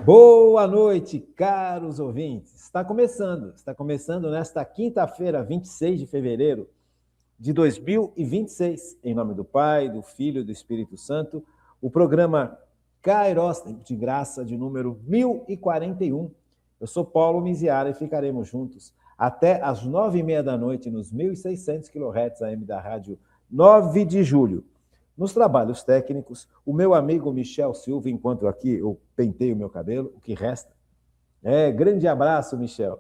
Boa noite, caros ouvintes. Está começando nesta quinta-feira, 26 de fevereiro de 2026, em nome do Pai, do Filho e do Espírito Santo, o programa Kairos de Graça de número 1041. Eu sou Paulo Miziara e ficaremos juntos até às 9h30 da noite nos 1.600 kHz AM da Rádio 9 de Julho. Nos trabalhos técnicos, o meu amigo Michel Silva, enquanto aqui eu penteio o meu cabelo, o que resta. Grande abraço, Michel.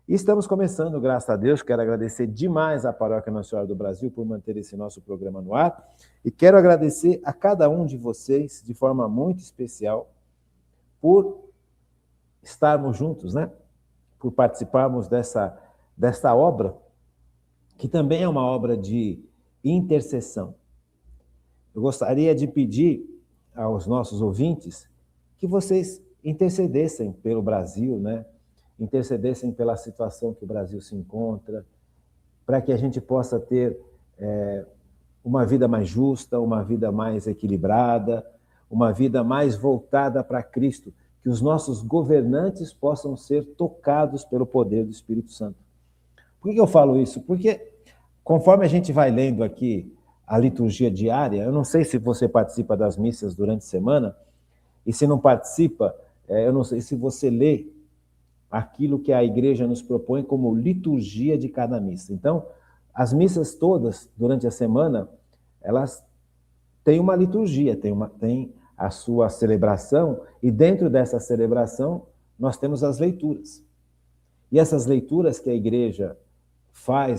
E estamos começando, graças a Deus. Quero agradecer demais à Paróquia Nossa Senhora do Brasil por manter esse nosso programa no ar. E quero agradecer a cada um de vocês, de forma muito especial, por estarmos juntos, né? Por participarmos dessa obra, que também é uma obra de intercessão. Eu gostaria de pedir aos nossos ouvintes que vocês intercedessem pelo Brasil, né? Intercedessem pela situação que o Brasil se encontra, para que a gente possa ter uma vida mais justa, uma vida mais equilibrada, uma vida mais voltada para Cristo, que os nossos governantes possam ser tocados pelo poder do Espírito Santo. Por que eu falo isso? Porque conforme a gente vai lendo aqui a liturgia diária, eu não sei se você participa das missas durante a semana, e se não participa, eu não sei se você lê aquilo que a igreja nos propõe como liturgia de cada missa. Então, as missas todas, durante a semana, elas têm uma liturgia, têm a sua celebração, e dentro dessa celebração, nós temos as leituras. E essas leituras que a igreja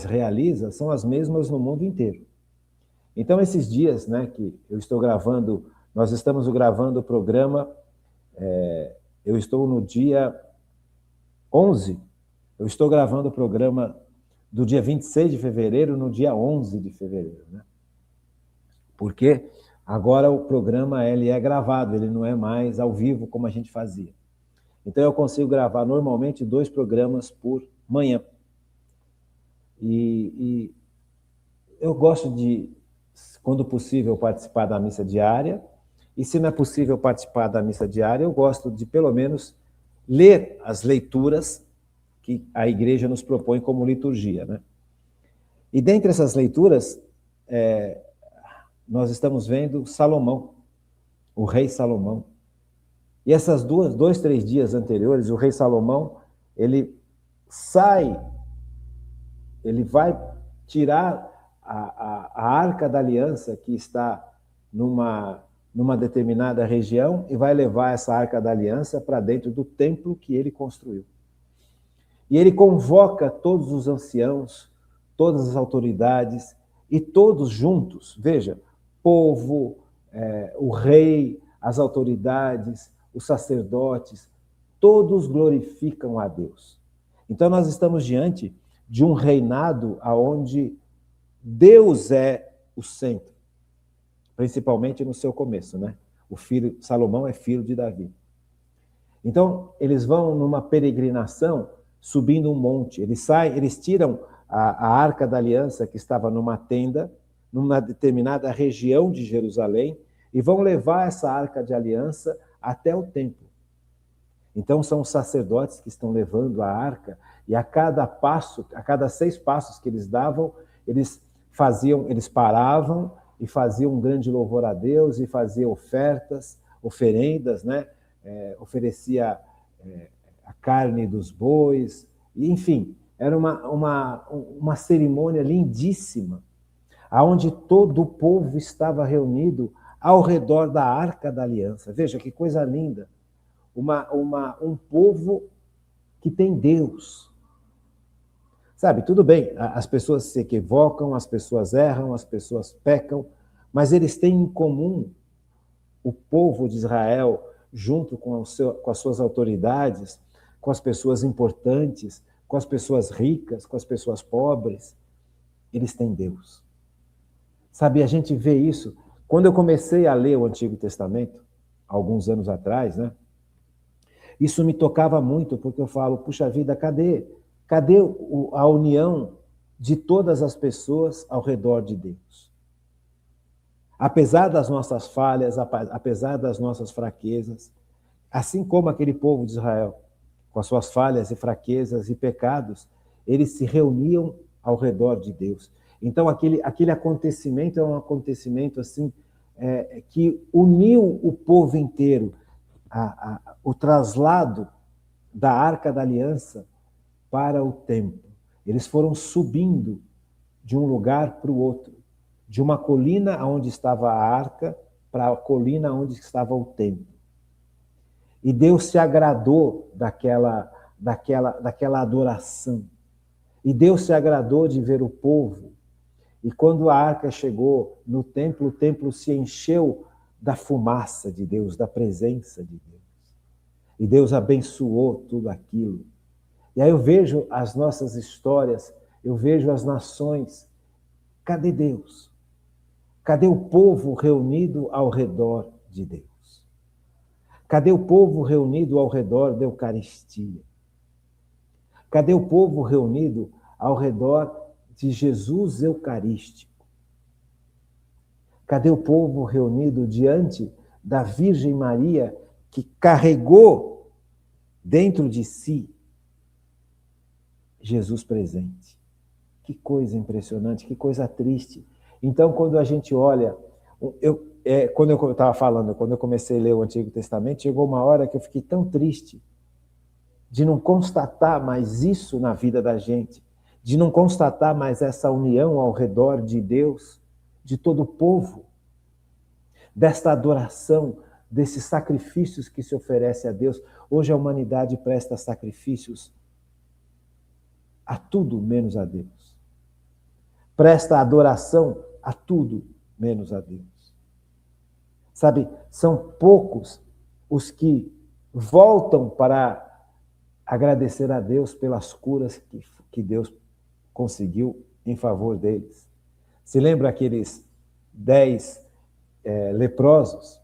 realiza, são as mesmas no mundo inteiro. Então, esses dias, né, que eu estou gravando, nós estamos gravando o programa, eu estou no dia 11, eu estou gravando o programa do dia 26 de fevereiro no dia 11 de fevereiro, né? Porque agora o programa ele é gravado, ele não é mais ao vivo como a gente fazia. Então, eu consigo gravar normalmente 2 programas por manhã. E eu gosto de, quando possível, participar da missa diária, e se não é possível participar da missa diária, eu gosto de, pelo menos, ler as leituras que a igreja nos propõe como liturgia, né? E dentre essas leituras, nós estamos vendo Salomão, o rei Salomão. E essas 2-3 dias anteriores, o rei Salomão, ele vai tirar a Arca da Aliança, que está numa determinada região, e vai levar essa Arca da Aliança para dentro do templo que ele construiu. E ele convoca todos os anciãos, todas as autoridades, e todos juntos, veja, povo, o rei, as autoridades, os sacerdotes, todos glorificam a Deus. Então, nós estamos diante de um reinado onde Deus é o centro, principalmente no seu começo, né? Salomão é filho de Davi. Então, eles vão numa peregrinação, subindo um monte. Eles tiram a Arca da Aliança, que estava numa tenda, numa determinada região de Jerusalém, e vão levar essa Arca de Aliança até o templo. Então, são os sacerdotes que estão levando a arca, e a cada 6 passos que eles davam, eles paravam e faziam um grande louvor a Deus, e faziam oferendas, né? Oferecia a carne dos bois, e, enfim, era uma cerimônia lindíssima, onde todo o povo estava reunido ao redor da Arca da Aliança. Veja que coisa linda! Um povo que tem Deus. Sabe, tudo bem, as pessoas se equivocam, as pessoas erram, as pessoas pecam, mas eles têm em comum o povo de Israel, junto com as suas autoridades, com as pessoas importantes, com as pessoas ricas, com as pessoas pobres. Eles têm Deus. Sabe, a gente vê isso. Quando eu comecei a ler o Antigo Testamento, alguns anos atrás, né? Isso me tocava muito, porque eu falo, puxa vida, cadê a união de todas as pessoas ao redor de Deus? Apesar das nossas falhas, apesar das nossas fraquezas, Assim como aquele povo de Israel, com as suas falhas e fraquezas e pecados, eles se reuniam ao redor de Deus. Então, aquele acontecimento é um acontecimento assim, que uniu o povo inteiro. O traslado da Arca da Aliança para o templo. Eles foram subindo de um lugar para o outro, de uma colina onde estava a arca para a colina onde estava o templo. E Deus se agradou daquela adoração. E Deus se agradou de ver o povo. E quando a arca chegou no templo, o templo se encheu da fumaça de Deus, da presença de Deus. E Deus abençoou tudo aquilo. E aí eu vejo as nossas histórias, eu vejo as nações. Cadê Deus? Cadê o povo reunido ao redor de Deus? Cadê o povo reunido ao redor da Eucaristia? Cadê o povo reunido ao redor de Jesus Eucarístico? Cadê o povo reunido diante da Virgem Maria, que carregou dentro de si Jesus presente? Que coisa impressionante, que coisa triste. Então, quando a gente olha... quando eu estava falando, quando eu comecei a ler o Antigo Testamento, chegou uma hora que eu fiquei tão triste de não constatar mais isso na vida da gente, de não constatar mais essa união ao redor de Deus, de todo o povo, desta adoração, desses sacrifícios que se oferece a Deus. Hoje a humanidade presta sacrifícios a tudo menos a Deus. Presta adoração a tudo menos a Deus. Sabe, são poucos os que voltam para agradecer a Deus pelas curas que Deus conseguiu em favor deles. Se lembra aqueles 10 leprosos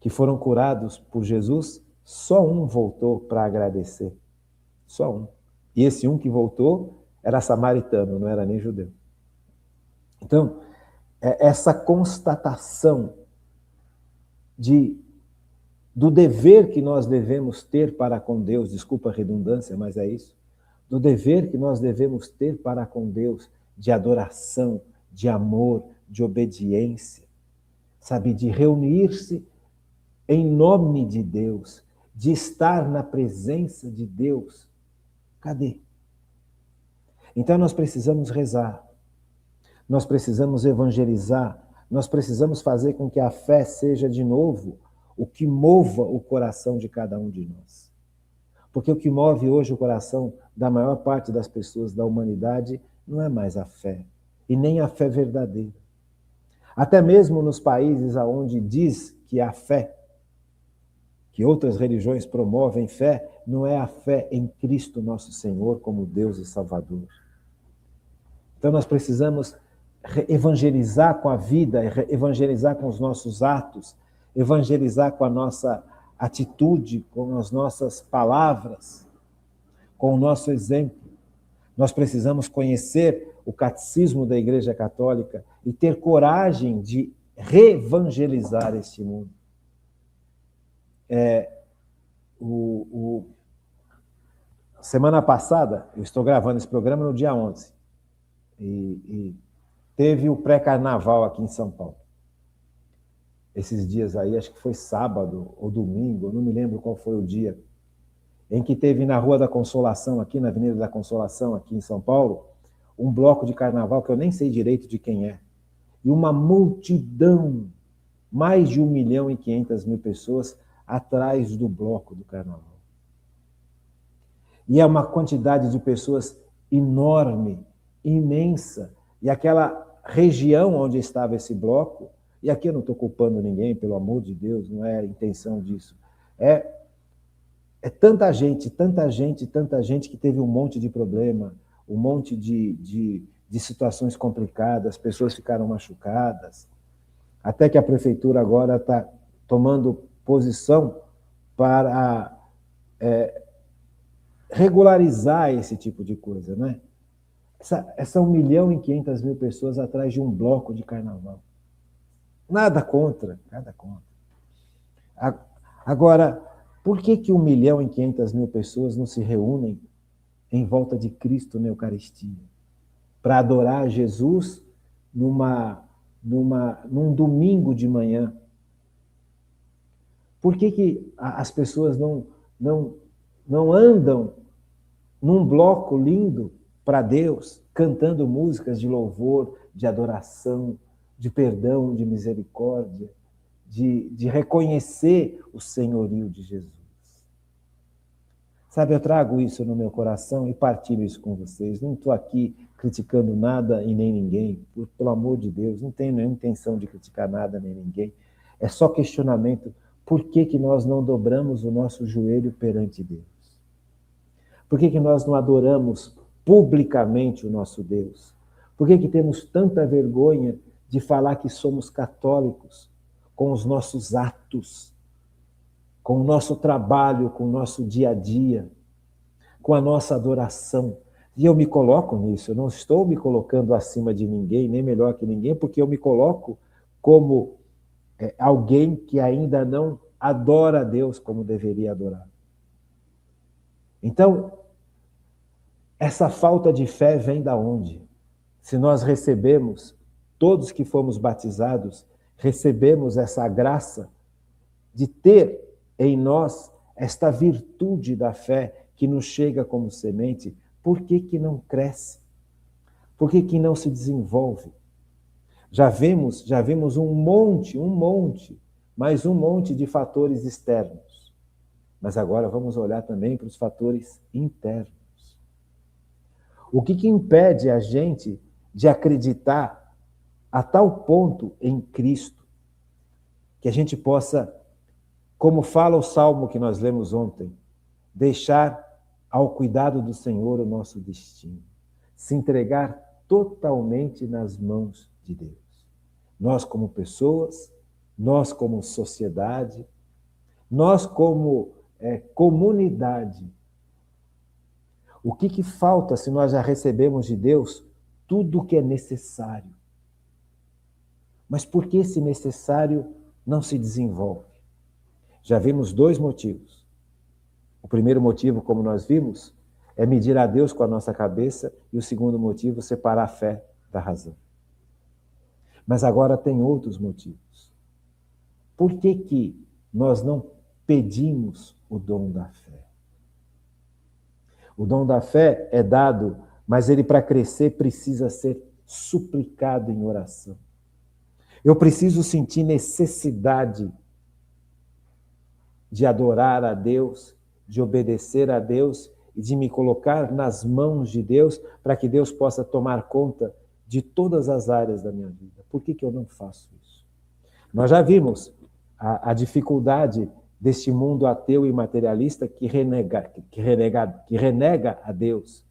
que foram curados por Jesus? Só um voltou para agradecer. Só um. E esse um que voltou era samaritano, não era nem judeu. Então, essa constatação do dever que nós devemos ter para com Deus, desculpa a redundância, mas é isso, do dever que nós devemos ter para com Deus, de adoração, de amor, de obediência, sabe, de reunir-se em nome de Deus, de estar na presença de Deus. Cadê? Então nós precisamos rezar, nós precisamos evangelizar, nós precisamos fazer com que a fé seja de novo o que mova o coração de cada um de nós. Porque o que move hoje o coração da maior parte das pessoas da humanidade não é mais a fé, e nem a fé verdadeira. Até mesmo nos países onde diz que a fé, que outras religiões promovem fé, não é a fé em Cristo nosso Senhor como Deus e Salvador. Então nós precisamos evangelizar com a vida, evangelizar com os nossos atos, evangelizar com a nossa atitude, com as nossas palavras, com o nosso exemplo. Nós precisamos conhecer o catecismo da Igreja Católica e ter coragem de reevangelizar este mundo. Semana passada, eu estou gravando esse programa no dia 11, e teve o pré-carnaval aqui em São Paulo. Esses dias aí, acho que foi sábado ou domingo, eu não me lembro qual foi o dia, em que teve na Rua da Consolação, aqui na Avenida da Consolação, aqui em São Paulo, um bloco de carnaval que eu nem sei direito de quem é. E uma multidão, mais de 1.500.000 pessoas atrás do bloco do carnaval. E é uma quantidade de pessoas enorme, imensa. E aquela região onde estava esse bloco, e aqui eu não estou culpando ninguém, pelo amor de Deus, não é a intenção disso. É tanta gente que teve um monte de problema, um monte de situações complicadas, pessoas ficaram machucadas, até que a prefeitura agora está tomando posição para regularizar esse tipo de coisa, né? Essa 1.500.000 pessoas atrás de um bloco de carnaval. Nada contra, nada contra. Agora, Por que 1.500.000 pessoas não se reúnem em volta de Cristo na Eucaristia? Para adorar Jesus num domingo de manhã? Por que as pessoas não andam num bloco lindo para Deus, cantando músicas de louvor, de adoração, de perdão, de misericórdia, de reconhecer o senhorio de Jesus? Sabe, eu trago isso no meu coração e partilho isso com vocês. Não estou aqui criticando nada e nem ninguém, pelo amor de Deus, não tenho nenhuma intenção de criticar nada nem ninguém. É só questionamento. Por que nós não dobramos o nosso joelho perante Deus? Por que nós não adoramos publicamente o nosso Deus? Por que temos tanta vergonha de falar que somos católicos com os nossos atos, com o nosso trabalho, com o nosso dia a dia, com a nossa adoração? E eu me coloco nisso, eu não estou me colocando acima de ninguém, nem melhor que ninguém, porque eu me coloco como alguém que ainda não adora a Deus como deveria adorar. Então, essa falta de fé vem da onde? Se nós recebemos, todos que fomos batizados, recebemos essa graça de ter em nós esta virtude da fé que nos chega como semente, por que não cresce? Por que não se desenvolve? Já vimos um monte, mais um monte de fatores externos. Mas agora vamos olhar também para os fatores internos. O que impede a gente de acreditar a tal ponto em Cristo que a gente possa, como fala o salmo que nós lemos ontem, deixar ao cuidado do Senhor o nosso destino, se entregar totalmente nas mãos de Deus. Nós como pessoas, nós como sociedade, nós como comunidade. O que falta se nós já recebemos de Deus tudo o que é necessário? Mas por que esse necessário não se desenvolve? Já vimos 2 motivos. O primeiro motivo, como nós vimos, é medir a Deus com a nossa cabeça, e o segundo motivo, separar a fé da razão. Mas agora tem outros motivos. Por que nós não pedimos o dom da fé? O dom da fé é dado, mas ele, para crescer, precisa ser suplicado em oração. Eu preciso sentir necessidade de adorar a Deus, de obedecer a Deus e de me colocar nas mãos de Deus para que Deus possa tomar conta de todas as áreas da minha vida. Por que eu não faço isso? Nós já vimos a dificuldade deste mundo ateu e materialista que renega a Deus,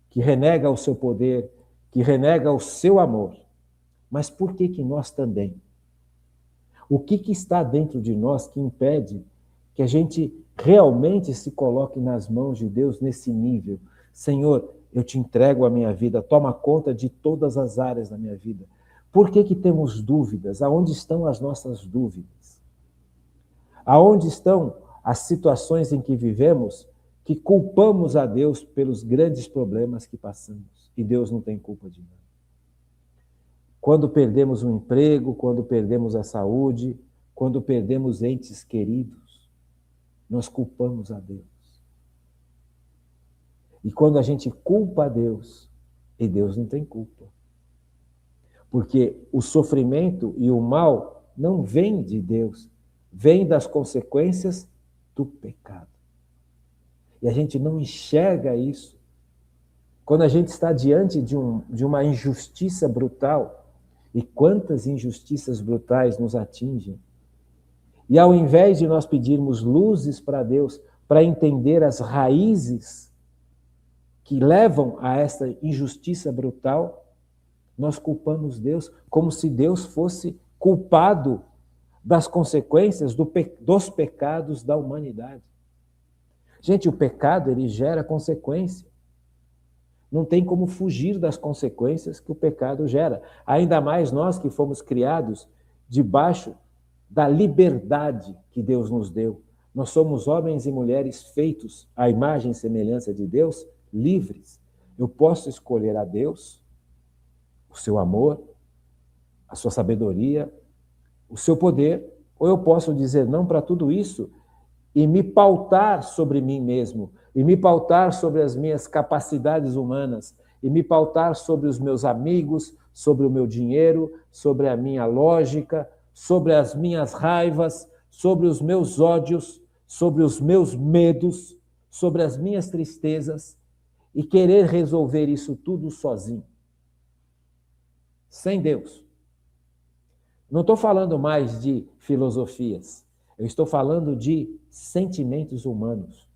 que renega o seu poder, que renega o seu amor. Mas por que nós também? O que está dentro de nós que impede que a gente realmente se coloque nas mãos de Deus nesse nível? Senhor, eu te entrego a minha vida, toma conta de todas as áreas da minha vida. Por que temos dúvidas? Aonde estão as nossas dúvidas? Aonde estão as situações em que vivemos que culpamos a Deus pelos grandes problemas que passamos? E Deus não tem culpa de nada. Quando perdemos um emprego, quando perdemos a saúde, quando perdemos entes queridos, nós culpamos a Deus. E quando a gente culpa a Deus, e Deus não tem culpa. Porque o sofrimento e o mal não vêm de Deus, vêm das consequências do pecado. E a gente não enxerga isso. Quando a gente está diante de uma injustiça brutal, e quantas injustiças brutais nos atingem, e ao invés de nós pedirmos luzes para Deus, para entender as raízes que levam a essa injustiça brutal, nós culpamos Deus como se Deus fosse culpado das consequências dos pecados da humanidade. Gente, o pecado, ele gera consequência. Não tem como fugir das consequências que o pecado gera. Ainda mais nós que fomos criados debaixo da liberdade que Deus nos deu Nós somos homens e mulheres feitos à imagem e semelhança de Deus, livres. Eu posso escolher a Deus, o seu amor, a sua sabedoria, o seu poder, ou eu posso dizer não para tudo isso e me pautar sobre mim mesmo, e me pautar sobre as minhas capacidades humanas, e me pautar sobre os meus amigos, sobre o meu dinheiro, sobre a minha lógica, sobre as minhas raivas, sobre os meus ódios, sobre os meus medos, sobre as minhas tristezas, e querer resolver isso tudo sozinho, sem Deus. Não estou falando mais de filosofias, eu estou falando de sentimentos humanos.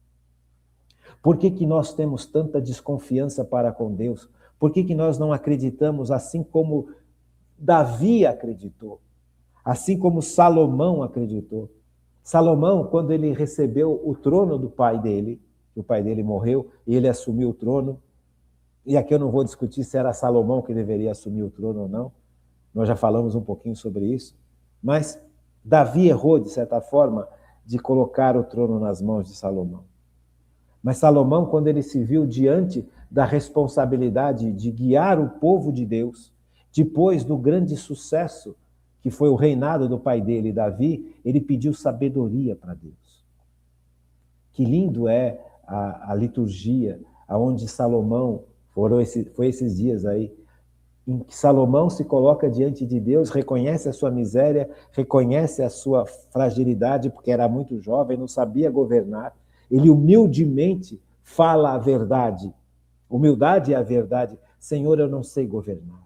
Por que nós temos tanta desconfiança para com Deus? Por que nós não acreditamos assim como Davi acreditou? Assim como Salomão acreditou? Salomão, quando ele recebeu o trono do pai dele, o pai dele morreu e ele assumiu o trono, e aqui eu não vou discutir se era Salomão que deveria assumir o trono ou não, nós já falamos um pouquinho sobre isso, mas Davi errou, de certa forma, de colocar o trono nas mãos de Salomão. Mas Salomão, quando ele se viu diante da responsabilidade de guiar o povo de Deus, depois do grande sucesso que foi o reinado do pai dele, Davi, ele pediu sabedoria para Deus. Que lindo é a liturgia, onde Salomão, foi esses dias aí, em que Salomão se coloca diante de Deus, reconhece a sua miséria, reconhece a sua fragilidade, porque era muito jovem, não sabia governar. Ele humildemente fala a verdade. Humildade é a verdade. Senhor, eu não sei governar.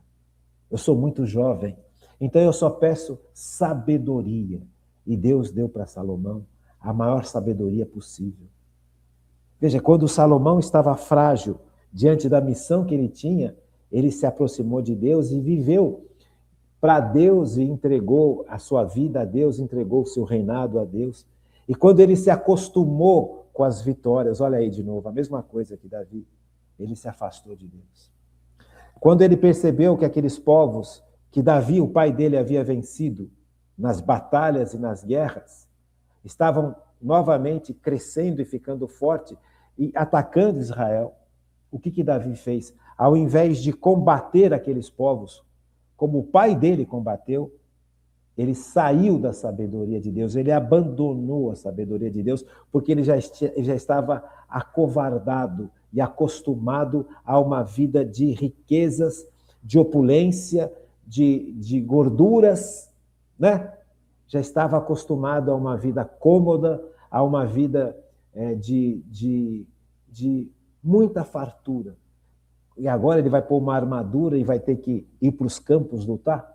Eu sou muito jovem. Então eu só peço sabedoria. E Deus deu para Salomão a maior sabedoria possível. Veja, quando Salomão estava frágil diante da missão que ele tinha, ele se aproximou de Deus e viveu para Deus e entregou a sua vida a Deus, entregou o seu reinado a Deus. E quando ele se acostumou com as vitórias, olha aí de novo, a mesma coisa que Davi, ele se afastou de Deus. Quando ele percebeu que aqueles povos que Davi, o pai dele, havia vencido nas batalhas e nas guerras, estavam novamente crescendo e ficando forte e atacando Israel, o que Davi fez? Ao invés de combater aqueles povos, como o pai dele combateu, ele saiu da sabedoria de Deus, ele abandonou a sabedoria de Deus, porque ele já estava acovardado e acostumado a uma vida de riquezas, de opulência, de gorduras, né? Já estava acostumado a uma vida cômoda, a uma vida de muita fartura. E agora ele vai pôr uma armadura e vai ter que ir para os campos lutar?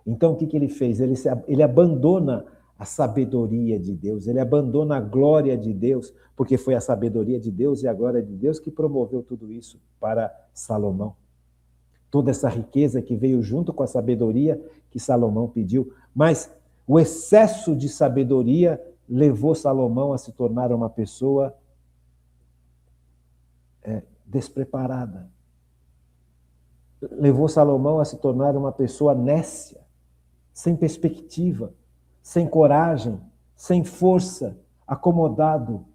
Então, o que ele fez? Ele abandona a sabedoria de Deus, ele abandona a glória de Deus, porque foi a sabedoria de Deus e a glória de Deus que promoveu tudo isso para Salomão. Toda essa riqueza que veio junto com a sabedoria que Salomão pediu. Mas o excesso de sabedoria levou Salomão a se tornar uma pessoa despreparada. Levou Salomão a se tornar uma pessoa nécia, sem perspectiva, sem coragem, sem força, acomodado.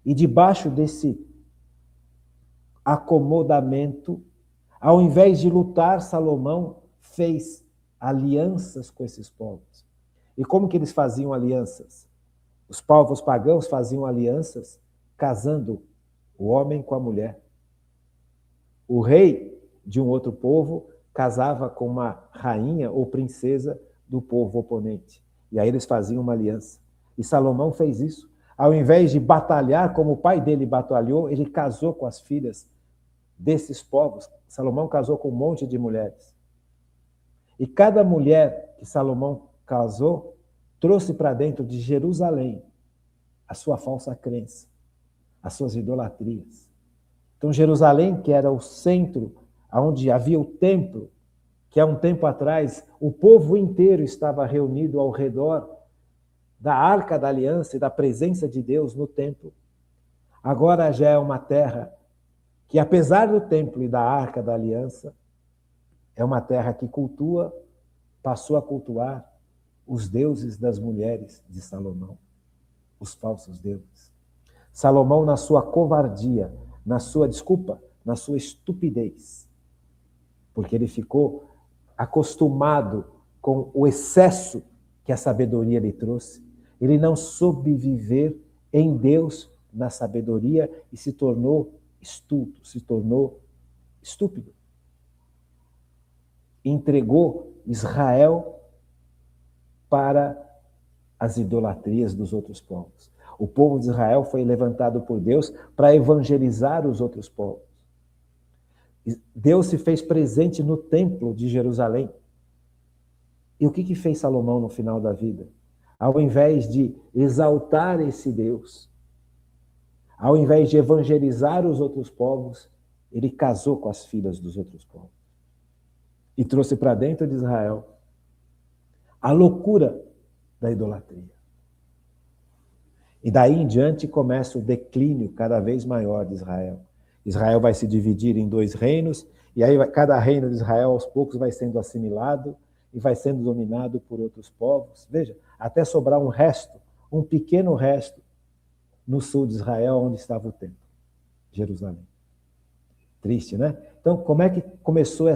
E debaixo desse acomodamento, ao invés de lutar, Salomão fez alianças com esses povos. E como que eles faziam alianças? Os povos pagãos faziam alianças casando o homem com a mulher. O rei de um outro povo casava com uma rainha ou princesa do povo oponente. E aí eles faziam uma aliança. E Salomão fez isso. Ao invés de batalhar como o pai dele batalhou, ele casou com as filhas desses povos. Salomão casou com um monte de mulheres. E cada mulher que Salomão casou trouxe para dentro de Jerusalém a sua falsa crença, as suas idolatrias. Então, Jerusalém, que era o centro, onde havia o templo, que há um tempo atrás o povo inteiro estava reunido ao redor da Arca da Aliança e da presença de Deus no templo. Agora já é uma terra que, apesar do templo e da Arca da Aliança, é uma terra que passou a cultuar os deuses das mulheres de Salomão. os falsos deuses. Salomão, na sua covardia, na sua estupidez, porque ele ficou acostumado com o excesso que a sabedoria lhe trouxe, ele não soube viver em Deus na sabedoria e se tornou estulto, se tornou estúpido. Entregou Israel para as idolatrias dos outros povos. O povo de Israel foi levantado por Deus para evangelizar os outros povos. Deus se fez presente no templo de Jerusalém. E o que fez Salomão no final da vida? Ao invés de exaltar esse Deus, ao invés de evangelizar os outros povos, ele casou com as filhas dos outros povos. E trouxe para dentro de Israel a loucura da idolatria. E daí em diante começa o declínio cada vez maior de Israel. Israel vai se dividir em 2 reinos, e aí cada reino de Israel aos poucos vai sendo assimilado e vai sendo dominado por outros povos. Veja, até sobrar um resto, um pequeno resto, no sul de Israel, onde estava o templo, Jerusalém. Triste, né? Então, como é que começou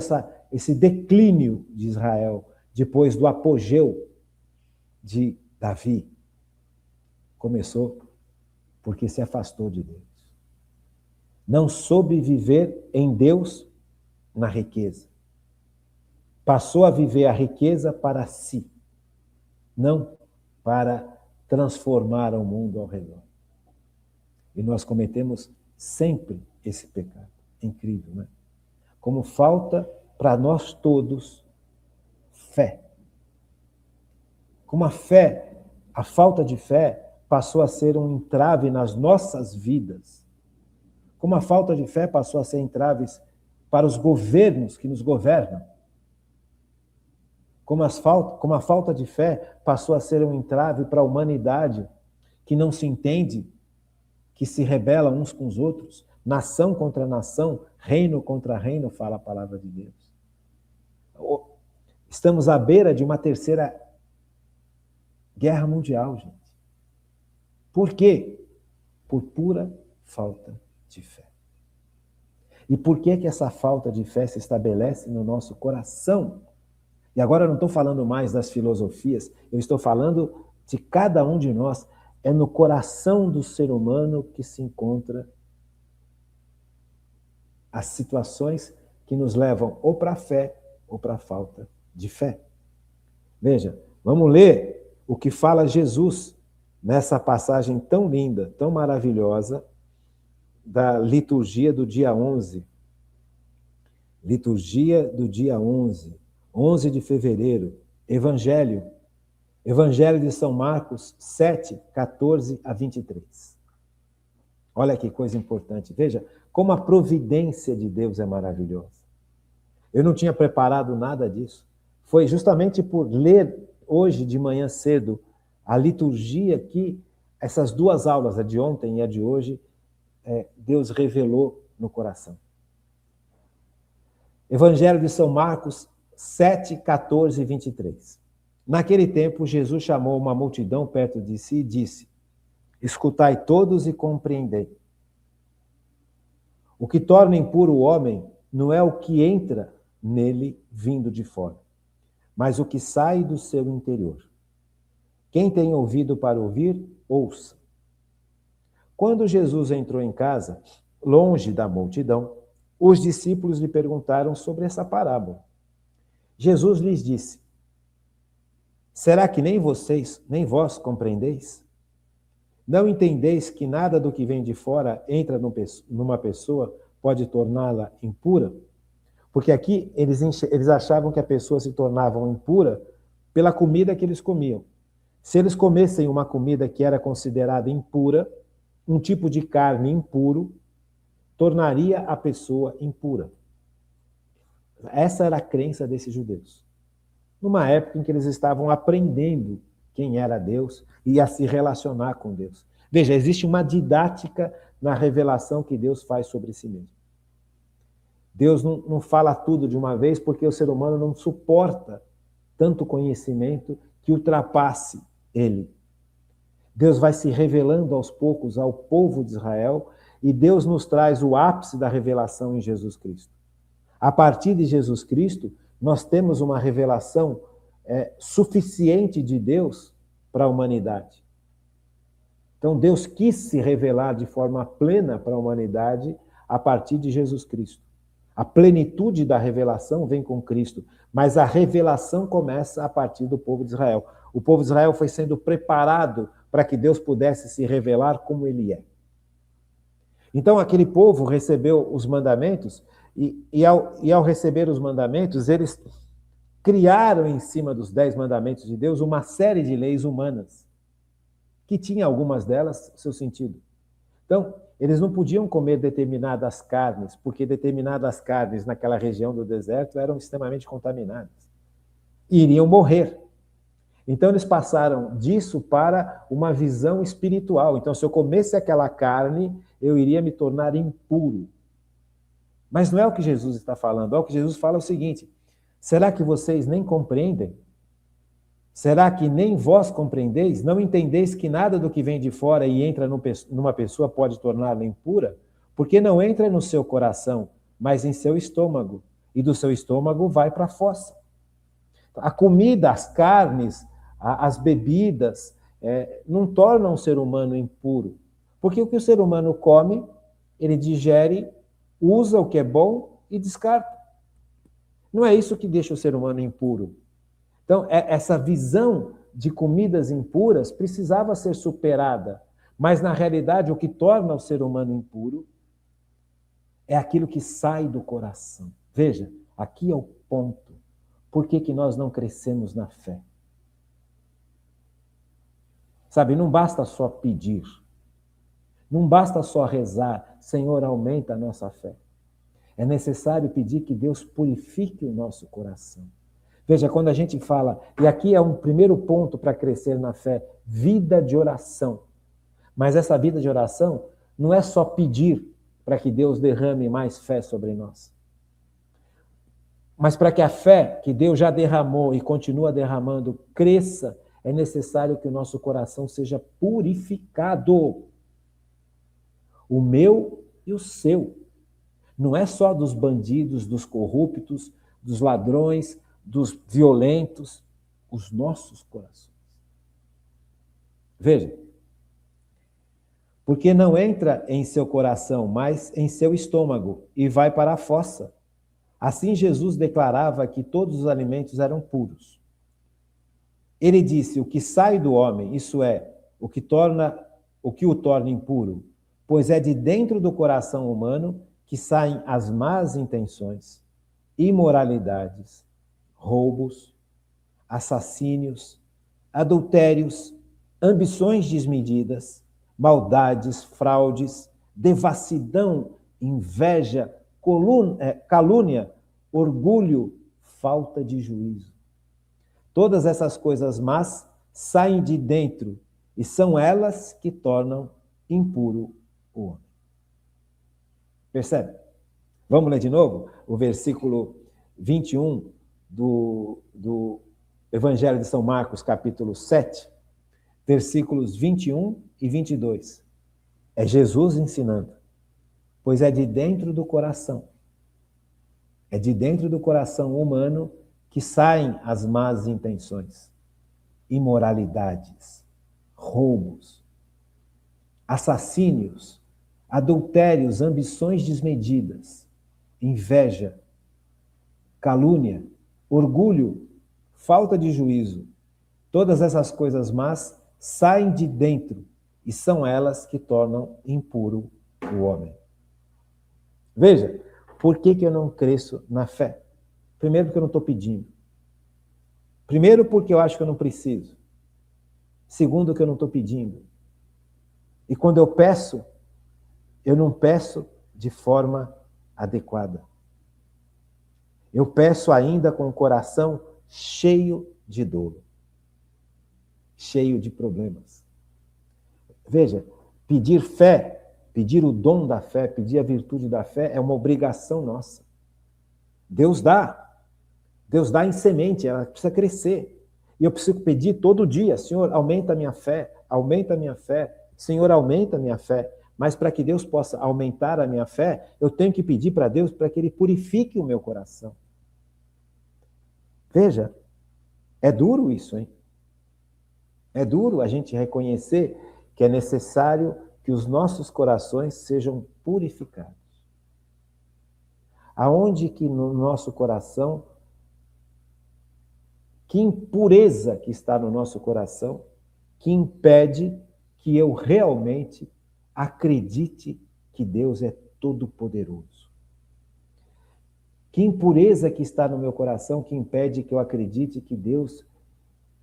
esse declínio de Israel depois do apogeu de Davi? Começou porque se afastou de Deus. Não soube viver em Deus na riqueza. Passou a viver a riqueza para si, não para transformar o mundo ao redor. E nós cometemos sempre esse pecado. É incrível, né? Como falta para nós todos fé. Como a falta de fé passou a ser um entrave nas nossas vidas. Como a falta de fé passou a ser entraves para os governos que nos governam. Como a falta de fé passou a ser um entrave para a humanidade que não se entende, que se rebela uns com os outros, nação contra nação, reino contra reino, fala a palavra de Deus. Estamos à beira de uma 3ª guerra mundial, gente. Por quê? Por pura falta de fé. E por que essa falta de fé se estabelece no nosso coração? E agora eu não estou falando mais das filosofias, eu estou falando de cada um de nós. É no coração do ser humano que se encontra as situações que nos levam ou para a fé ou para a falta de fé. Veja, vamos ler o que fala Jesus nessa passagem tão linda, tão maravilhosa, da liturgia do dia 11. Liturgia do dia 11 de fevereiro, Evangelho de São Marcos 7, 14 a 23. Olha que coisa importante. Veja como a providência de Deus é maravilhosa. Eu não tinha preparado nada disso. Foi justamente por ler hoje de manhã cedo a liturgia que essas 2 aulas, a de ontem e a de hoje, Deus revelou no coração. Evangelho de São Marcos 7, 14 e 23. Naquele tempo, Jesus chamou uma multidão perto de si e disse: escutai todos e compreendei. O que torna impuro o homem não é o que entra nele vindo de fora, mas o que sai do seu interior. Quem tem ouvido para ouvir, ouça. Quando Jesus entrou em casa, longe da multidão, os discípulos lhe perguntaram sobre essa parábola. Jesus lhes disse: será que nem vocês, nem vós compreendeis? Não entendeis que nada do que vem de fora entra numa pessoa pode torná-la impura? Porque aqui eles achavam que a pessoa se tornava impura pela comida que eles comiam. Se eles comessem uma comida que era considerada impura, um tipo de carne impuro, tornaria a pessoa impura. Essa era a crença desses judeus. Numa época em que eles estavam aprendendo quem era Deus e a se relacionar com Deus. Veja, existe uma didática na revelação que Deus faz sobre si mesmo. Deus não fala tudo de uma vez porque o ser humano não suporta tanto conhecimento que ultrapasse ele. Deus vai se revelando aos poucos ao povo de Israel e Deus nos traz o ápice da revelação em Jesus Cristo. A partir de Jesus Cristo, nós temos uma revelação suficiente de Deus para a humanidade. Então, Deus quis se revelar de forma plena para a humanidade a partir de Jesus Cristo. A plenitude da revelação vem com Cristo, mas a revelação começa a partir do povo de Israel. O povo de Israel foi sendo preparado para que Deus pudesse se revelar como Ele é. Então, aquele povo recebeu os mandamentos e ao receber os mandamentos, eles criaram em cima dos 10 mandamentos de Deus uma série de leis humanas, que tinha algumas delas seu sentido. Então, eles não podiam comer determinadas carnes, porque determinadas carnes naquela região do deserto eram extremamente contaminadas. E iriam morrer. Então, eles passaram disso para uma visão espiritual. Então, se eu comesse aquela carne, eu iria me tornar impuro. Mas não é o que Jesus está falando. O que Jesus fala é o seguinte: será que vocês nem compreendem? Será que nem vós compreendeis? Não entendeis que nada do que vem de fora e entra numa pessoa pode torná-la impura? Porque não entra no seu coração, mas em seu estômago. E do seu estômago vai para a fossa. A comida, as carnes, as bebidas, não tornam o ser humano impuro. Porque o que o ser humano come, ele digere, usa o que é bom e descarta. Não é isso que deixa o ser humano impuro. Então, essa visão de comidas impuras precisava ser superada. Mas, na realidade, o que torna o ser humano impuro é aquilo que sai do coração. Veja, aqui é o ponto. Por que nós não crescemos na fé? Sabe, não basta só pedir. Não basta só rezar, Senhor, aumenta a nossa fé. É necessário pedir que Deus purifique o nosso coração. Veja, quando a gente fala, e aqui é um primeiro ponto para crescer na fé, vida de oração. Mas essa vida de oração não é só pedir para que Deus derrame mais fé sobre nós. Mas para que a fé que Deus já derramou e continua derramando cresça, é necessário que o nosso coração seja purificado. O meu e o seu. Não é só dos bandidos, dos corruptos, dos ladrões, dos violentos, os nossos corações. Veja, porque não entra em seu coração, mas em seu estômago e vai para a fossa. Assim Jesus declarava que todos os alimentos eram puros. Ele disse: o que sai do homem, isso é, o que o torna impuro, pois é de dentro do coração humano que saem as más intenções, imoralidades, roubos, assassínios, adultérios, ambições desmedidas, maldades, fraudes, devassidão, inveja, calúnia, orgulho, falta de juízo. Todas essas coisas más saem de dentro e são elas que tornam impuro o homem. Percebe? Vamos ler de novo o versículo 21 do Evangelho de São Marcos, capítulo 7, versículos 21 e 22. É Jesus ensinando. Pois é de dentro do coração. É de dentro do coração humano que saem as más intenções, imoralidades, roubos, assassínios, adultérios, ambições desmedidas, inveja, calúnia, orgulho, falta de juízo. Todas essas coisas más saem de dentro e são elas que tornam impuro o homem. Veja, por que eu não cresço na fé? Primeiro, porque eu não estou pedindo. Primeiro, porque eu acho que eu não preciso. Segundo, que eu não estou pedindo. E quando eu peço, eu não peço de forma adequada. Eu peço ainda com o coração cheio de dor, cheio de problemas. Veja, pedir fé, pedir o dom da fé, pedir a virtude da fé é uma obrigação nossa. Deus dá em semente, ela precisa crescer. E eu preciso pedir todo dia, Senhor, aumenta a minha fé, aumenta a minha fé, Senhor, aumenta a minha fé. Mas para que Deus possa aumentar a minha fé, eu tenho que pedir para Deus para que Ele purifique o meu coração. Veja, é duro isso, hein? É duro a gente reconhecer que é necessário que os nossos corações sejam purificados. Aonde que no nosso coração, que impureza que está no nosso coração, que impede que eu realmente acredite que Deus é todo-poderoso? Que impureza que está no meu coração que impede que eu acredite que Deus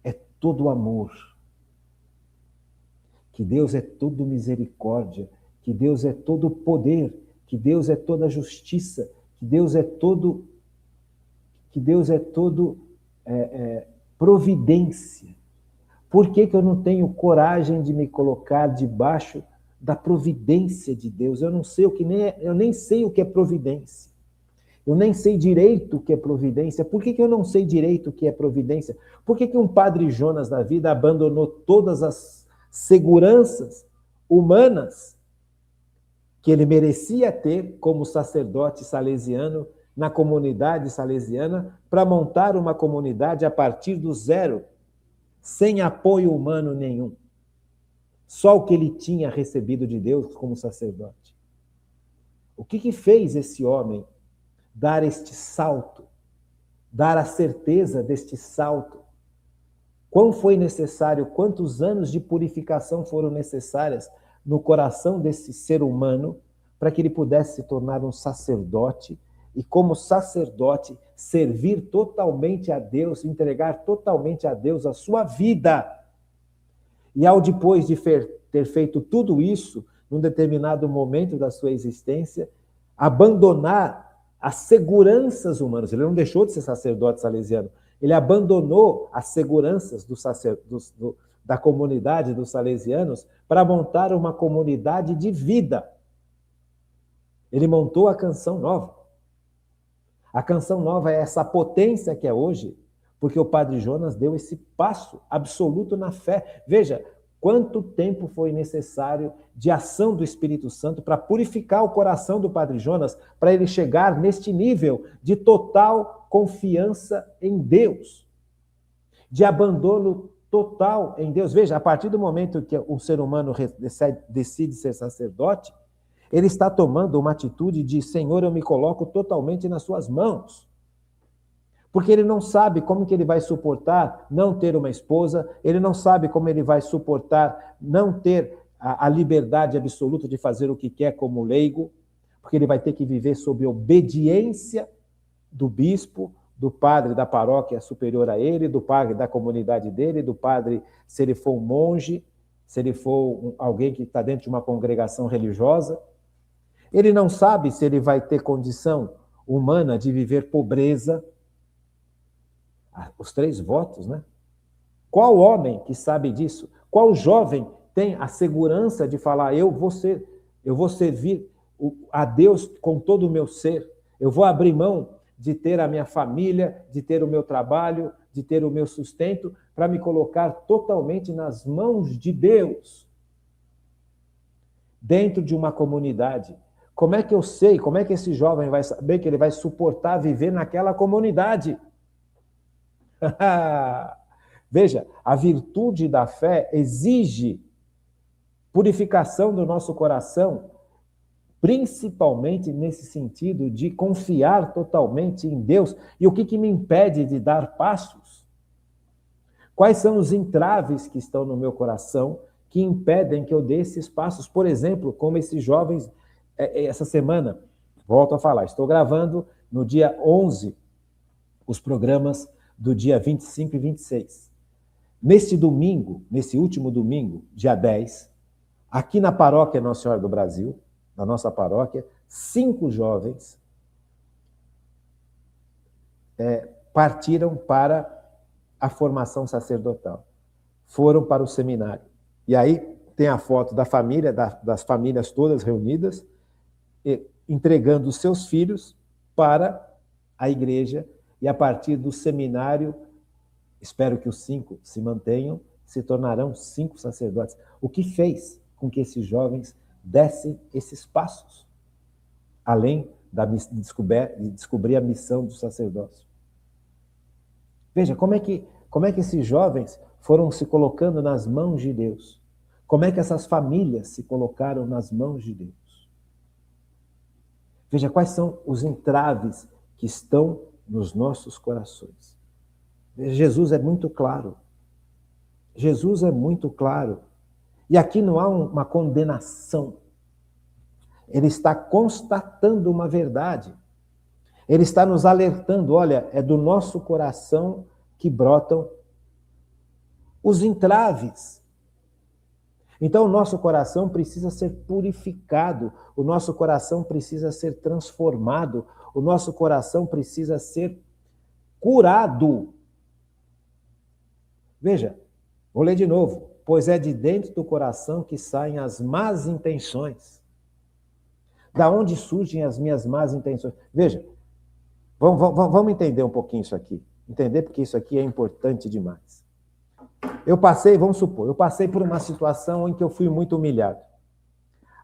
é todo amor, que Deus é todo misericórdia, que Deus é todo poder, que Deus é toda justiça, que Deus é todo providência. Por que eu não tenho coragem de me colocar debaixo da providência de Deus? Eu nem sei o que é providência. Eu nem sei direito o que é providência. Por que eu não sei direito o que é providência? Por que um padre Jonas da vida abandonou todas as seguranças humanas que ele merecia ter como sacerdote salesiano na comunidade salesiana para montar uma comunidade a partir do zero, sem apoio humano nenhum? Só o que ele tinha recebido de Deus como sacerdote. O que fez esse homem dar este salto, dar a certeza deste salto? Quão foi necessário, quantos anos de purificação foram necessárias no coração desse ser humano para que ele pudesse se tornar um sacerdote e, como sacerdote, servir totalmente a Deus, entregar totalmente a Deus a sua vida. E ao depois de ter feito tudo isso, num determinado momento da sua existência, abandonar as seguranças humanas. Ele não deixou de ser sacerdote salesiano, ele abandonou as seguranças da comunidade dos salesianos para montar uma comunidade de vida. Ele montou a Canção Nova. A Canção Nova é essa potência que é hoje, porque o Padre Jonas deu esse passo absoluto na fé. Veja, quanto tempo foi necessário de ação do Espírito Santo para purificar o coração do Padre Jonas, para ele chegar neste nível de total confiança em Deus, de abandono total em Deus. Veja, a partir do momento que o ser humano decide ser sacerdote, ele está tomando uma atitude de: Senhor, eu me coloco totalmente nas suas mãos. Porque ele não sabe como que ele vai suportar não ter uma esposa, ele não sabe como ele vai suportar não ter a liberdade absoluta de fazer o que quer como leigo, porque ele vai ter que viver sob obediência do bispo, do padre da paróquia superior a ele, do padre da comunidade dele, do padre, se ele for um monge, se ele for alguém que está dentro de uma congregação religiosa. Ele não sabe se ele vai ter condição humana de viver pobreza. Os 3 votos, né? Qual homem que sabe disso? Qual jovem tem a segurança de falar: eu vou servir a Deus com todo o meu ser, eu vou abrir mão de ter a minha família, de ter o meu trabalho, de ter o meu sustento, para me colocar totalmente nas mãos de Deus, dentro de uma comunidade? Como é que eu sei, como é que esse jovem vai saber que ele vai suportar viver naquela comunidade? Veja, a virtude da fé exige purificação do nosso coração, principalmente nesse sentido de confiar totalmente em Deus. E o que me impede de dar passos? Quais são os entraves que estão no meu coração que impedem que eu dê esses passos? Por exemplo, como esses jovens, essa semana, volto a falar, estou gravando no dia 11 os programas do dia 25 e 26. Neste domingo, nesse último domingo, dia 10, aqui na paróquia Nossa Senhora do Brasil, na nossa paróquia, 5 jovens partiram para a formação sacerdotal. Foram para o seminário. E aí tem a foto da família, das famílias todas reunidas, entregando os seus filhos para a igreja, e a partir do seminário Espero que os 5 se mantenham, se tornarão 5 sacerdotes. O que fez com que esses jovens dessem esses passos, além de descobrir a missão do sacerdócio? Veja, como é que esses jovens foram se colocando nas mãos de Deus? Como é que essas famílias se colocaram nas mãos de Deus? Veja, quais são os entraves que estão nos nossos corações. Jesus é muito claro. Jesus é muito claro. E aqui não há uma condenação. Ele está constatando uma verdade. Ele está nos alertando, olha, é do nosso coração que brotam os entraves. Então, o nosso coração precisa ser purificado, o nosso coração precisa ser transformado, o nosso coração precisa ser curado. Veja, vou ler de novo. Pois é de dentro do coração que saem as más intenções. Da onde surgem as minhas más intenções? Veja, vamos entender um pouquinho isso aqui. Entender porque isso aqui é importante demais. Vamos supor, eu passei por uma situação em que eu fui muito humilhado.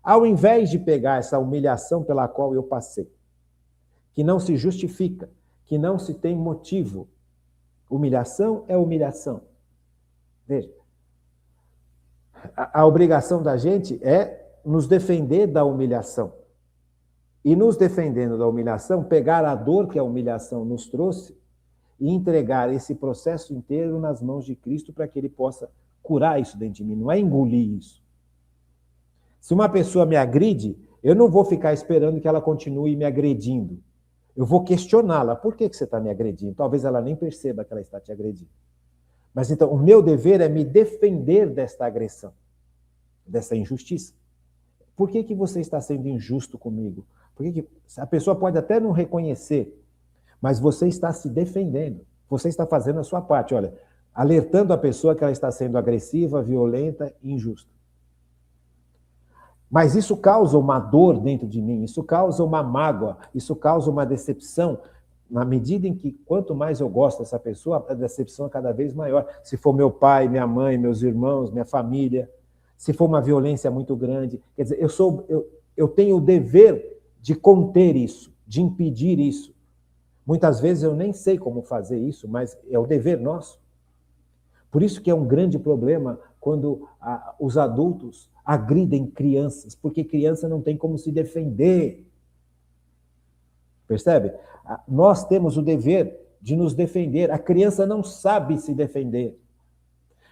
Ao invés de pegar essa humilhação pela qual eu passei, que não se justifica, que não se tem motivo, humilhação é humilhação. Veja, a obrigação da gente é nos defender da humilhação. E nos defendendo da humilhação, pegar a dor que a humilhação nos trouxe e entregar esse processo inteiro nas mãos de Cristo para que Ele possa curar isso dentro de mim, não é engolir isso. Se uma pessoa me agride, eu não vou ficar esperando que ela continue me agredindo. Eu vou questioná-la. Por que você está me agredindo? Talvez ela nem perceba que ela está te agredindo. Mas então, o meu dever é me defender desta agressão, dessa injustiça. Por que você está sendo injusto comigo? A pessoa pode até não reconhecer, mas você está se defendendo. Você está fazendo a sua parte, olha, alertando a pessoa que ela está sendo agressiva, violenta e injusta. Mas isso causa uma dor dentro de mim, isso causa uma mágoa, isso causa uma decepção. Na medida em que, quanto mais eu gosto dessa pessoa, a decepção é cada vez maior. Se for meu pai, minha mãe, meus irmãos, minha família, se for uma violência muito grande. Quer dizer, eu tenho o dever de conter isso, de impedir isso. Muitas vezes eu nem sei como fazer isso, mas é o dever nosso. Por isso que é um grande problema quando os adultos agridem crianças, porque criança não tem como se defender. Percebe? Nós temos o dever de nos defender. A criança não sabe se defender.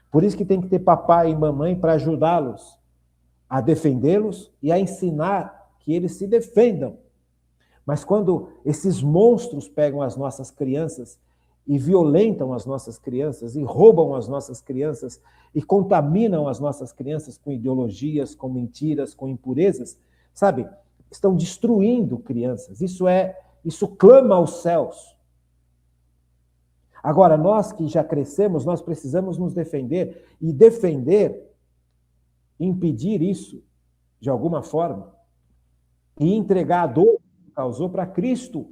Por isso que tem que ter papai e mamãe para ajudá-los a defendê-los e a ensinar que eles se defendam. Mas quando esses monstros pegam as nossas crianças e violentam as nossas crianças e roubam as nossas crianças e contaminam as nossas crianças com ideologias, com mentiras, com impurezas, sabe? Estão destruindo crianças. Isso clama aos céus. Agora, nós que já crescemos, nós precisamos nos defender e impedir isso de alguma forma e entregar a dor que causou para Cristo.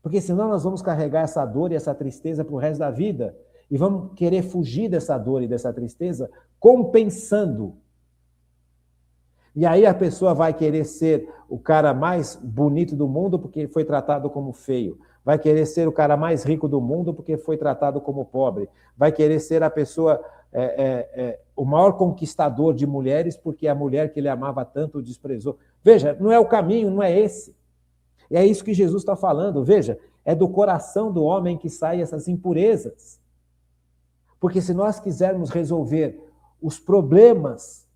Porque senão nós vamos carregar essa dor e essa tristeza para o resto da vida e vamos querer fugir dessa dor e dessa tristeza compensando. E aí a pessoa vai querer ser o cara mais bonito do mundo porque foi tratado como feio. Vai querer ser o cara mais rico do mundo porque foi tratado como pobre. Vai querer ser a pessoa, o maior conquistador de mulheres porque a mulher que ele amava tanto o desprezou. Veja, não é o caminho, não é esse. E é isso que Jesus está falando. Veja, é do coração do homem que saem essas impurezas. Porque se nós quisermos resolver os problemas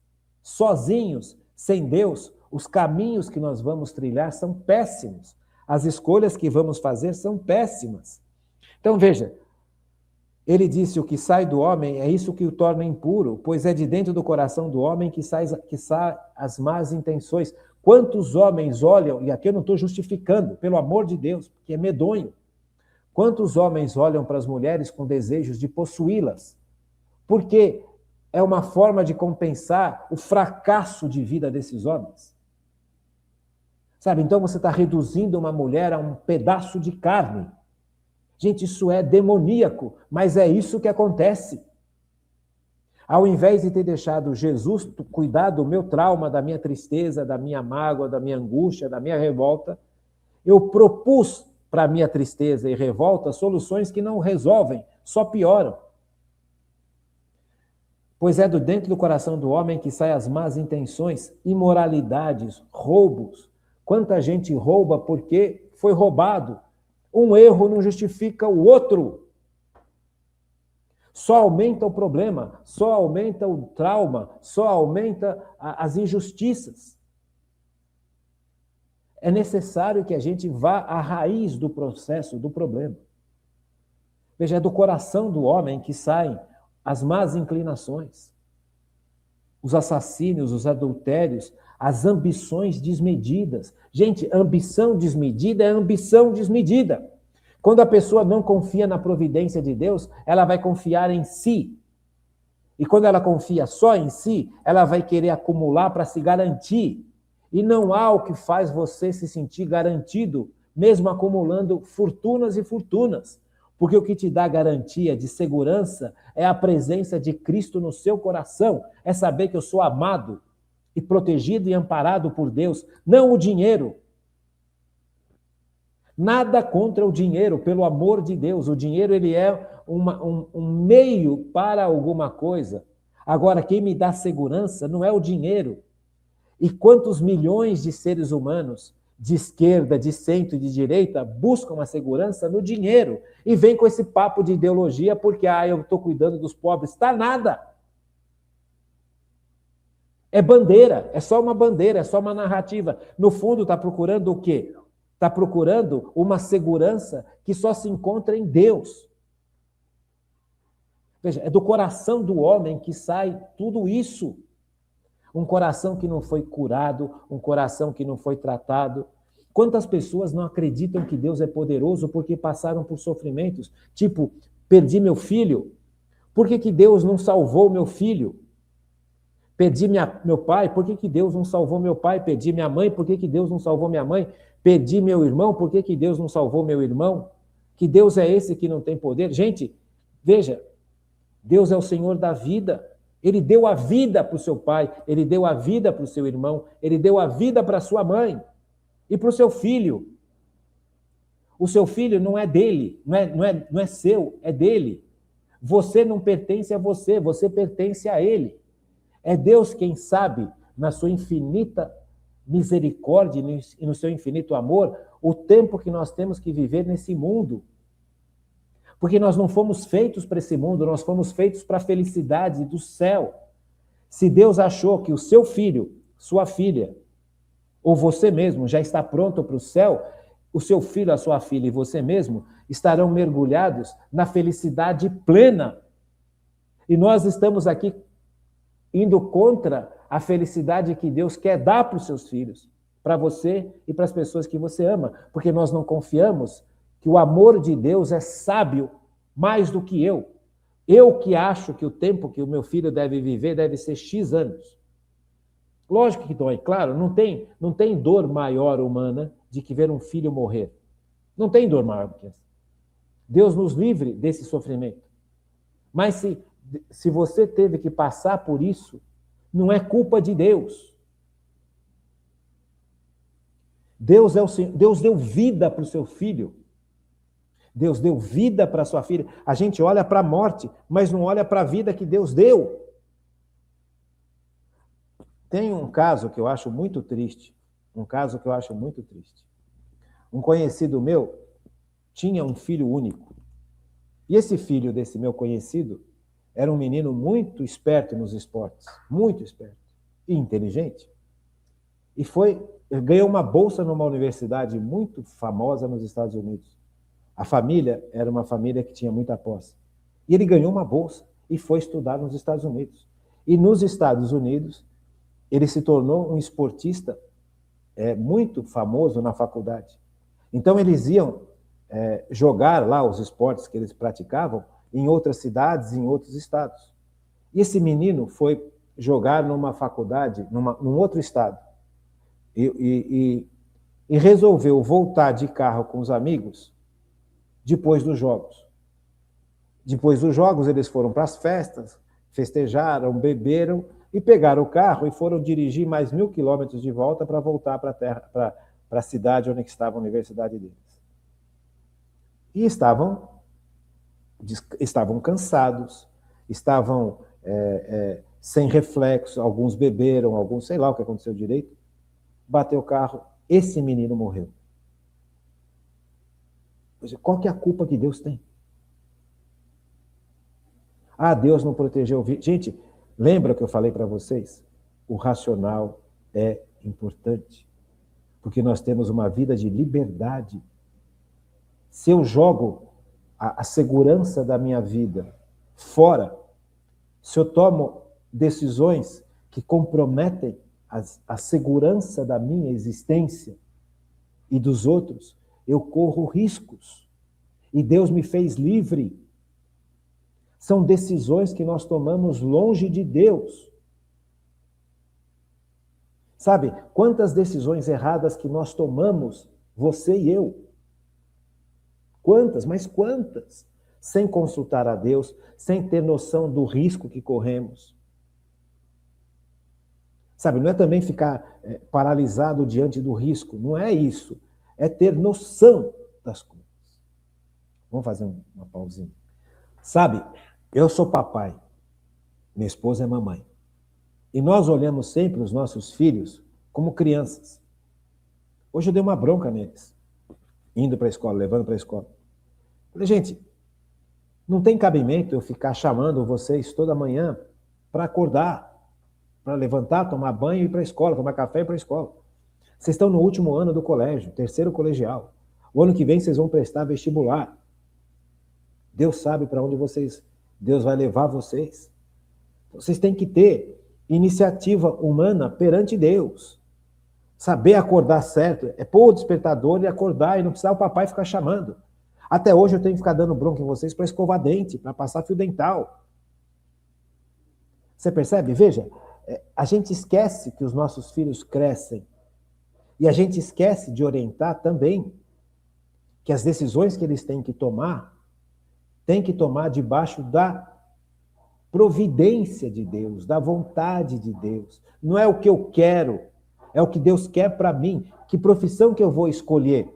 sozinhos, sem Deus, os caminhos que nós vamos trilhar são péssimos. As escolhas que vamos fazer são péssimas. Então, veja, ele disse, o que sai do homem é isso que o torna impuro, pois é de dentro do coração do homem que saem as más intenções. Quantos homens olham, e aqui eu não estou justificando, pelo amor de Deus, porque é medonho. Quantos homens olham para as mulheres com desejos de possuí-las? Porque é uma forma de compensar o fracasso de vida desses homens. Sabe, então você está reduzindo uma mulher a um pedaço de carne. Gente, isso é demoníaco, mas é isso que acontece. Ao invés de ter deixado Jesus cuidar do meu trauma, da minha tristeza, da minha mágoa, da minha angústia, da minha revolta, eu propus para a minha tristeza e revolta soluções que não resolvem, só pioram. Pois é do dentro do coração do homem que saem as más intenções, imoralidades, roubos. Quanta gente rouba porque foi roubado. Um erro não justifica o outro. Só aumenta o problema, só aumenta o trauma, só aumenta as injustiças. É necessário que a gente vá à raiz do processo, do problema. Veja, é do coração do homem que saem as más inclinações, os assassínios, os adultérios, as ambições desmedidas. Gente, ambição desmedida é ambição desmedida. Quando a pessoa não confia na providência de Deus, ela vai confiar em si. E quando ela confia só em si, ela vai querer acumular para se garantir. E não há o que faz você se sentir garantido, mesmo acumulando fortunas e fortunas. Porque o que te dá garantia de segurança é a presença de Cristo no seu coração. É saber que eu sou amado e protegido e amparado por Deus, não o dinheiro. Nada contra o dinheiro, pelo amor de Deus. O dinheiro ele é um meio para alguma coisa. Agora, quem me dá segurança não é o dinheiro. E quantos milhões de seres humanos, de esquerda, de centro e de direita, buscam a segurança no dinheiro. E vem com esse papo de ideologia porque, eu estou cuidando dos pobres. Está nada. É bandeira, é só uma bandeira, é só uma narrativa. No fundo, está procurando o quê? Está procurando uma segurança que só se encontra em Deus. Veja, é do coração do homem que sai tudo isso. Um coração que não foi curado, um coração que não foi tratado. Quantas pessoas não acreditam que Deus é poderoso porque passaram por sofrimentos? Tipo, perdi meu filho. Por que Deus não salvou meu filho? Perdi meu pai, por que Deus não salvou meu pai? Perdi minha mãe, por que Deus não salvou minha mãe? Perdi meu irmão, por que Deus não salvou meu irmão? Que Deus é esse que não tem poder? Gente, veja, Deus é o Senhor da vida. Ele deu a vida para o seu pai, ele deu a vida para o seu irmão, ele deu a vida para a sua mãe e para o seu filho. O seu filho não é dele, não é seu, é dele. Você não pertence a você, você pertence a ele. É Deus quem sabe, na sua infinita misericórdia e no seu infinito amor, o tempo que nós temos que viver nesse mundo. Porque nós não fomos feitos para esse mundo, nós fomos feitos para a felicidade do céu. Se Deus achou que o seu filho, sua filha, ou você mesmo já está pronto para o céu, o seu filho, a sua filha e você mesmo estarão mergulhados na felicidade plena. E nós estamos aqui indo contra a felicidade que Deus quer dar para os seus filhos, para você e para as pessoas que você ama, porque nós não confiamos que o amor de Deus é sábio mais do que eu. Eu que acho que o tempo que o meu filho deve viver deve ser X anos. Lógico que dói, claro, não tem dor maior humana de que ver um filho morrer. Não tem dor maior do que essa. Deus nos livre desse sofrimento. Mas se você teve que passar por isso, não é culpa de Deus. Deus é o Senhor, Deus deu vida para o seu filho. Deus deu vida para a sua filha. A gente olha para a morte, mas não olha para a vida que Deus deu. Tem um caso que eu acho muito triste. Um conhecido meu tinha um filho único. E esse filho desse meu conhecido era um menino muito esperto nos esportes. Muito esperto. E inteligente. E ganhou uma bolsa numa universidade muito famosa nos Estados Unidos. A família era uma família que tinha muita posse. E ele ganhou uma bolsa e foi estudar nos Estados Unidos. E nos Estados Unidos, ele se tornou um esportista muito famoso na faculdade. Então, eles iam jogar lá os esportes que eles praticavam em outras cidades, em outros estados. E esse menino foi jogar numa faculdade, num outro estado. E resolveu voltar de carro com os amigos depois dos jogos. Depois dos jogos, eles foram para as festas, festejaram, beberam e pegaram o carro e foram dirigir mais 1.000 quilômetros de volta para voltar para a cidade onde estava a universidade deles. E estavam cansados, estavam sem reflexo, alguns beberam, alguns, sei lá o que aconteceu direito, bateu o carro, esse menino morreu. Qual que é a culpa que Deus tem? Ah, Deus não protegeu. Gente, lembra que eu falei para vocês? O racional é importante, porque nós temos uma vida de liberdade. Se eu jogo a segurança da minha vida fora, se eu tomo decisões que comprometem a segurança da minha existência e dos outros, eu corro riscos. E Deus me fez livre. São decisões que nós tomamos longe de Deus. Sabe, quantas decisões erradas que nós tomamos, você e eu? Quantas, mas quantas? Sem consultar a Deus, sem ter noção do risco que corremos. Sabe, não é também ficar paralisado diante do risco, não é isso. É ter noção das coisas. Vamos fazer uma pausinha. Sabe, eu sou papai, minha esposa é mamãe. E nós olhamos sempre os nossos filhos como crianças. Hoje eu dei uma bronca neles, indo para a escola, levando para a escola. Falei, gente, não tem cabimento eu ficar chamando vocês toda manhã para acordar, para levantar, tomar banho e ir para a escola, tomar café e ir para a escola. Vocês estão no último ano do colégio, terceiro colegial. O ano que vem vocês vão prestar vestibular. Deus sabe para onde Deus vai levar vocês. Vocês têm que ter iniciativa humana perante Deus. Saber acordar certo, é pôr o despertador e acordar e não precisar o papai ficar chamando. Até hoje eu tenho que ficar dando bronca em vocês para escovar dente, para passar fio dental. Você percebe? Veja, a gente esquece que os nossos filhos crescem e a gente esquece de orientar também que as decisões que eles têm que tomar debaixo da providência de Deus, da vontade de Deus. Não é o que eu quero, é o que Deus quer para mim. Que profissão que eu vou escolher?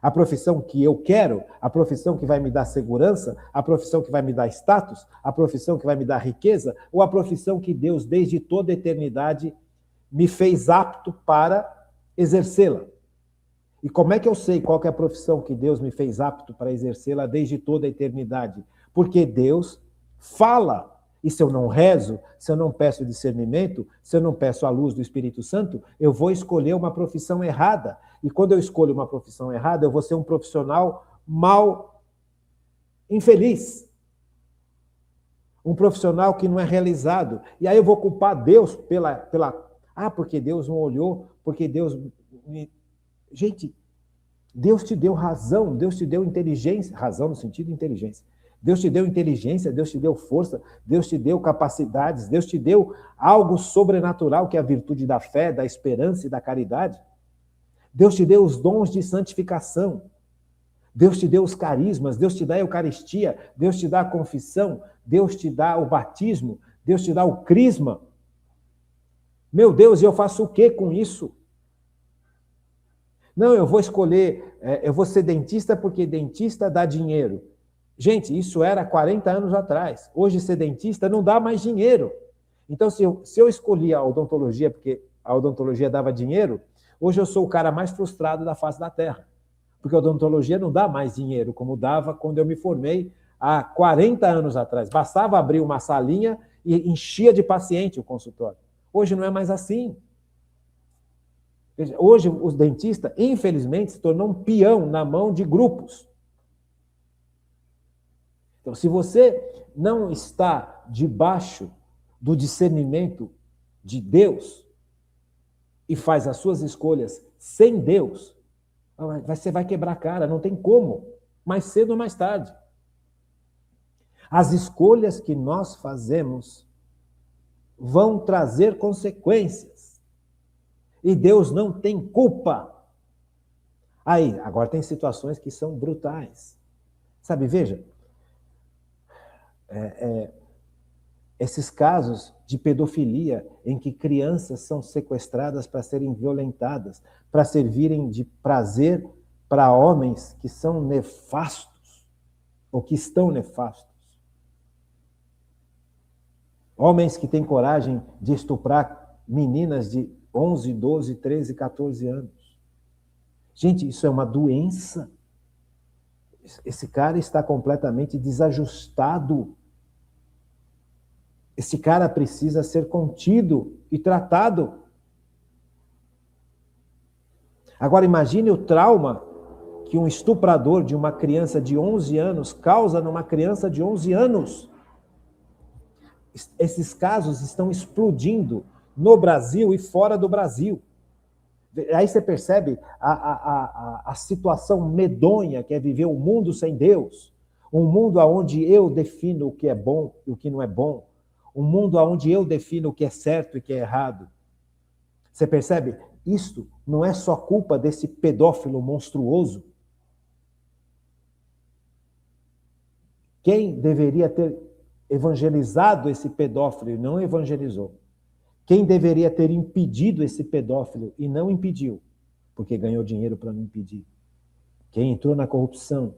A profissão que eu quero, a profissão que vai me dar segurança, a profissão que vai me dar status, a profissão que vai me dar riqueza, ou a profissão que Deus, desde toda a eternidade, me fez apto para exercê-la? E como é que eu sei qual que é a profissão que Deus me fez apto para exercê-la desde toda a eternidade? Porque Deus fala. E se eu não rezo, se eu não peço discernimento, se eu não peço a luz do Espírito Santo, eu vou escolher uma profissão errada. E quando eu escolho uma profissão errada, eu vou ser um profissional mal, infeliz. Um profissional que não é realizado. E aí eu vou culpar Deus porque Deus não olhou, porque Deus... Gente, Deus te deu razão, Deus te deu inteligência, razão no sentido de inteligência. Deus te deu inteligência, Deus te deu força, Deus te deu capacidades, Deus te deu algo sobrenatural, que é a virtude da fé, da esperança e da caridade. Deus te deu os dons de santificação. Deus te deu os carismas, Deus te dá a Eucaristia, Deus te dá a confissão, Deus te dá o batismo, Deus te dá o crisma. Meu Deus, e eu faço o que com isso? Não, eu vou escolher, eu vou ser dentista porque dentista dá dinheiro. Gente, isso era 40 anos atrás. Hoje, ser dentista não dá mais dinheiro. Então, se eu escolhi a odontologia porque a odontologia dava dinheiro, hoje eu sou o cara mais frustrado da face da Terra. Porque a odontologia não dá mais dinheiro, como dava quando eu me formei há 40 anos atrás. Bastava abrir uma salinha e enchia de paciente o consultório. Hoje não é mais assim. Hoje, os dentistas, infelizmente, se tornou um peão na mão de grupos. Então, se você não está debaixo do discernimento de Deus e faz as suas escolhas sem Deus, você vai quebrar a cara, não tem como, mais cedo ou mais tarde. As escolhas que nós fazemos vão trazer consequências. E Deus não tem culpa. Aí, agora tem situações que são brutais. Sabe, veja, esses casos de pedofilia em que crianças são sequestradas para serem violentadas, para servirem de prazer para homens que são nefastos, ou que estão nefastos. Homens que têm coragem de estuprar meninas de 11, 12, 13, 14 anos. Gente, isso é uma doença. Esse cara está completamente desajustado. Esse cara precisa ser contido e tratado. Agora imagine o trauma que um estuprador de uma criança de 11 anos causa numa criança de 11 anos. Esses casos estão explodindo no Brasil e fora do Brasil. Aí você percebe a situação medonha que é viver um mundo sem Deus, um mundo onde eu defino o que é bom e o que não é bom, um mundo onde eu defino o que é certo e o que é errado. Você percebe? Isto não é só culpa desse pedófilo monstruoso. Quem deveria ter evangelizado esse pedófilo e não evangelizou? Quem deveria ter impedido esse pedófilo e não impediu, porque ganhou dinheiro para não impedir? Quem entrou na corrupção?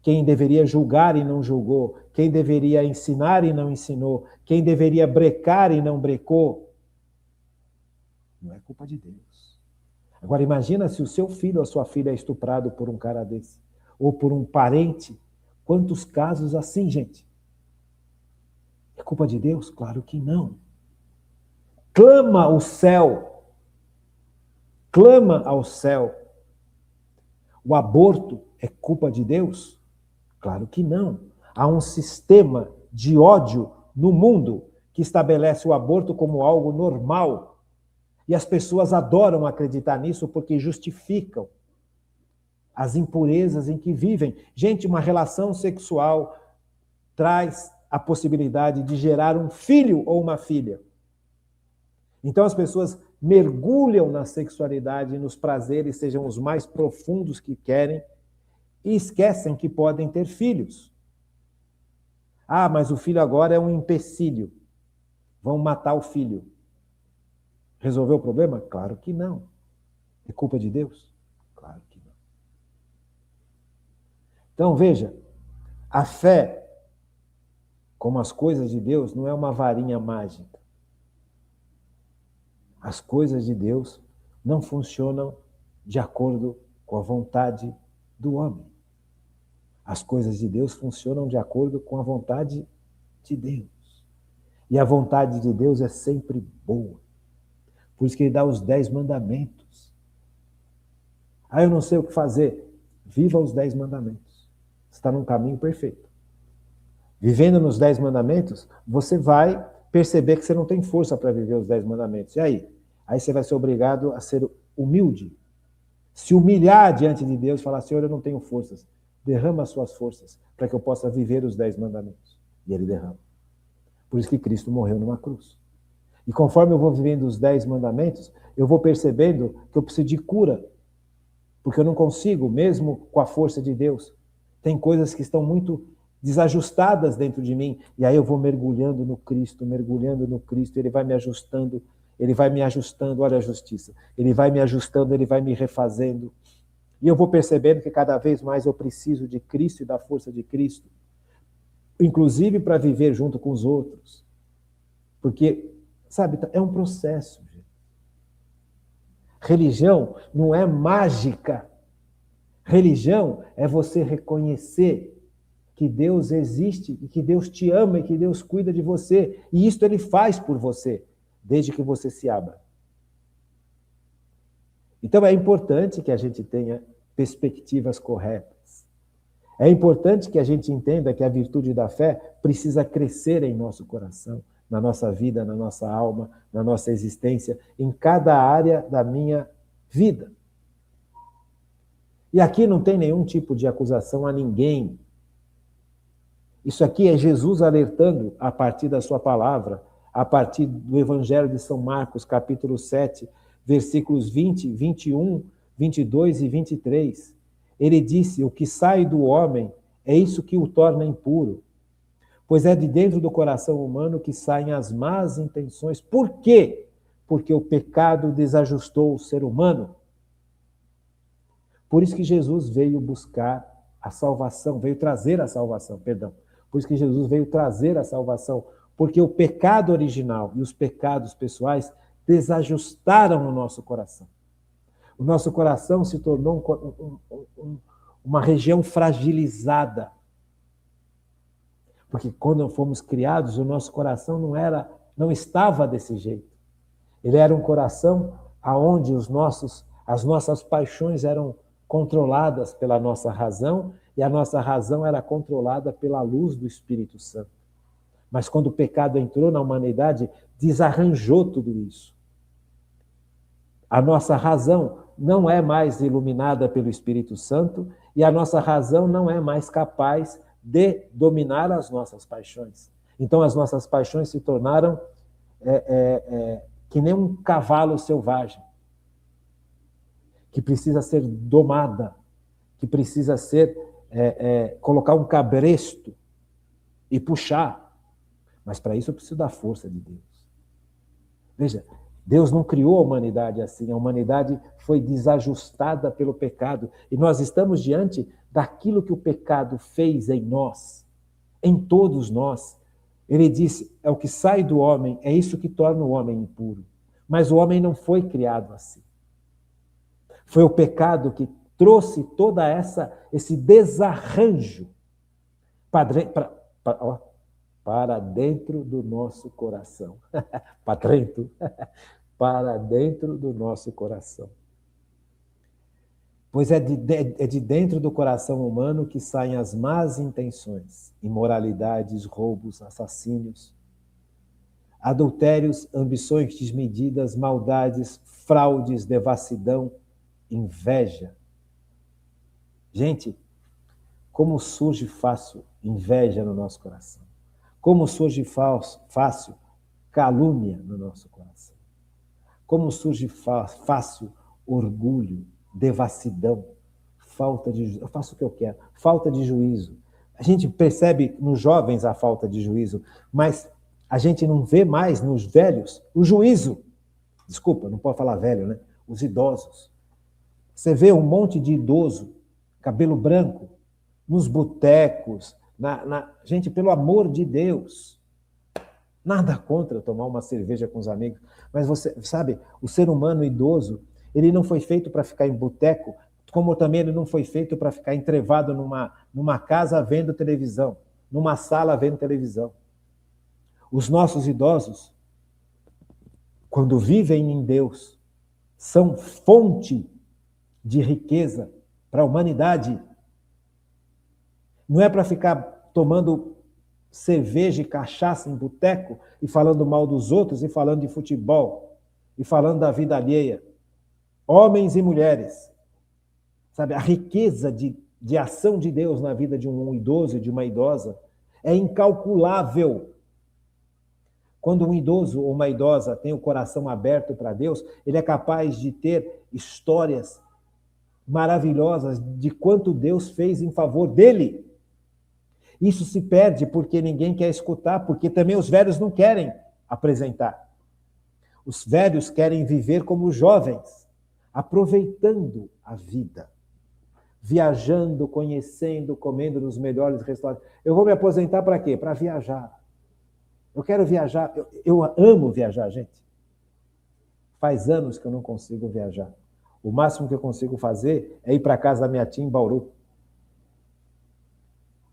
Quem deveria julgar e não julgou? Quem deveria ensinar e não ensinou? Quem deveria brecar e não brecou? Não é culpa de Deus. Agora imagina se o seu filho ou a sua filha é estuprado por um cara desse, ou por um parente. Quantos casos assim, gente? É culpa de Deus? Claro que não. Clama ao céu. Clama ao céu. O aborto é culpa de Deus? Claro que não. Há um sistema de ódio no mundo que estabelece o aborto como algo normal. E as pessoas adoram acreditar nisso porque justificam as impurezas em que vivem. Gente, uma relação sexual traz a possibilidade de gerar um filho ou uma filha. Então as pessoas mergulham na sexualidade, nos prazeres, sejam os mais profundos que querem, e esquecem que podem ter filhos. Ah, mas o filho agora é um empecilho. Vão matar o filho. Resolveu o problema? Claro que não. É culpa de Deus? Claro que não. Então, veja, a fé, como as coisas de Deus, não é uma varinha mágica. As coisas de Deus não funcionam de acordo com a vontade do homem. As coisas de Deus funcionam de acordo com a vontade de Deus. E a vontade de Deus é sempre boa. Por isso que ele dá os 10 mandamentos. Ah, eu não sei o que fazer. Viva os 10 mandamentos. Você está num caminho perfeito. Vivendo nos 10 mandamentos, você vai perceber que você não tem força para viver os 10 mandamentos. E aí? Aí você vai ser obrigado a ser humilde. Se humilhar diante de Deus e falar, Senhor, eu não tenho forças. Derrama as suas forças para que eu possa viver os 10 mandamentos. E ele derrama. Por isso que Cristo morreu numa cruz. E conforme eu vou vivendo os 10 mandamentos, eu vou percebendo que eu preciso de cura. Porque eu não consigo, mesmo com a força de Deus. Tem coisas que estão muito desajustadas dentro de mim. E aí eu vou mergulhando no Cristo, ele vai me ajustando, olha a justiça. Ele vai me ajustando, ele vai me refazendo. E eu vou percebendo que cada vez mais eu preciso de Cristo e da força de Cristo. Inclusive para viver junto com os outros. Porque, sabe, é um processo. Gente. Religião não é mágica. Religião é você reconhecer que Deus existe, e que Deus te ama, e que Deus cuida de você. E isso ele faz por você, desde que você se abra. Então é importante que a gente tenha perspectivas corretas. É importante que a gente entenda que a virtude da fé precisa crescer em nosso coração, na nossa vida, na nossa alma, na nossa existência, em cada área da minha vida. E aqui não tem nenhum tipo de acusação a ninguém. Isso aqui é Jesus alertando a partir da sua palavra, a partir do Evangelho de São Marcos, capítulo 7, versículos 20 e 21, 22 e 23, ele disse: o que sai do homem é isso que o torna impuro, pois é de dentro do coração humano que saem as más intenções. Por quê? Porque o pecado desajustou o ser humano. Por isso que Jesus veio buscar a salvação, veio trazer a salvação, perdão. Por isso que Jesus veio trazer a salvação, porque o pecado original e os pecados pessoais desajustaram o nosso coração. O nosso coração se tornou uma região fragilizada. Porque quando fomos criados, o nosso coração não estava desse jeito. Ele era um coração onde as nossas paixões eram controladas pela nossa razão, e a nossa razão era controlada pela luz do Espírito Santo. Mas quando o pecado entrou na humanidade, desarranjou tudo isso. A nossa razão não é mais iluminada pelo Espírito Santo, e a nossa razão não é mais capaz de dominar as nossas paixões. Então as nossas paixões se tornaram que nem um cavalo selvagem, que precisa ser domada, que precisa ser colocar um cabresto e puxar. Mas para isso eu preciso da força de Deus. Veja, Deus não criou a humanidade assim, a humanidade foi desajustada pelo pecado, e nós estamos diante daquilo que o pecado fez em nós, em todos nós. Ele disse: é o que sai do homem, é isso que torna o homem impuro. Mas o homem não foi criado assim. Foi o pecado que trouxe toda esse desarranjo para dentro do nosso coração. Para dentro do nosso coração. Pois é de dentro do coração humano que saem as más intenções, imoralidades, roubos, assassínios, adultérios, ambições desmedidas, maldades, fraudes, devassidão, inveja. Gente, como surge fácil inveja no nosso coração? Como surge fácil calúnia no nosso coração? Como surge fácil orgulho, devassidão, eu faço o que eu quero, falta de juízo. A gente percebe nos jovens a falta de juízo, mas a gente não vê mais nos velhos o juízo. Desculpa, não pode falar velho, né? Os idosos. Você vê um monte de idoso, cabelo branco, nos botecos, gente, pelo amor de Deus, nada contra tomar uma cerveja com os amigos, mas você sabe, o ser humano idoso, ele não foi feito para ficar em boteco, como também ele não foi feito para ficar entrevado numa casa vendo televisão, numa sala vendo televisão. Os nossos idosos, quando vivem em Deus, são fonte de riqueza para a humanidade. Não é para ficar tomando cerveja e cachaça em boteco e falando mal dos outros e falando de futebol e falando da vida alheia. Homens e mulheres, sabe, a riqueza de ação de Deus na vida de um idoso e de uma idosa é incalculável. Quando um idoso ou uma idosa tem o coração aberto para Deus, ele é capaz de ter histórias maravilhosas de quanto Deus fez em favor dele. Isso se perde porque ninguém quer escutar, porque também os velhos não querem apresentar. Os velhos querem viver como os jovens, aproveitando a vida, viajando, conhecendo, comendo nos melhores restaurantes. Eu vou me aposentar para quê? Para viajar. Eu quero viajar, eu amo viajar, gente. Faz anos que eu não consigo viajar. O máximo que eu consigo fazer é ir para casa da minha tia em Bauru.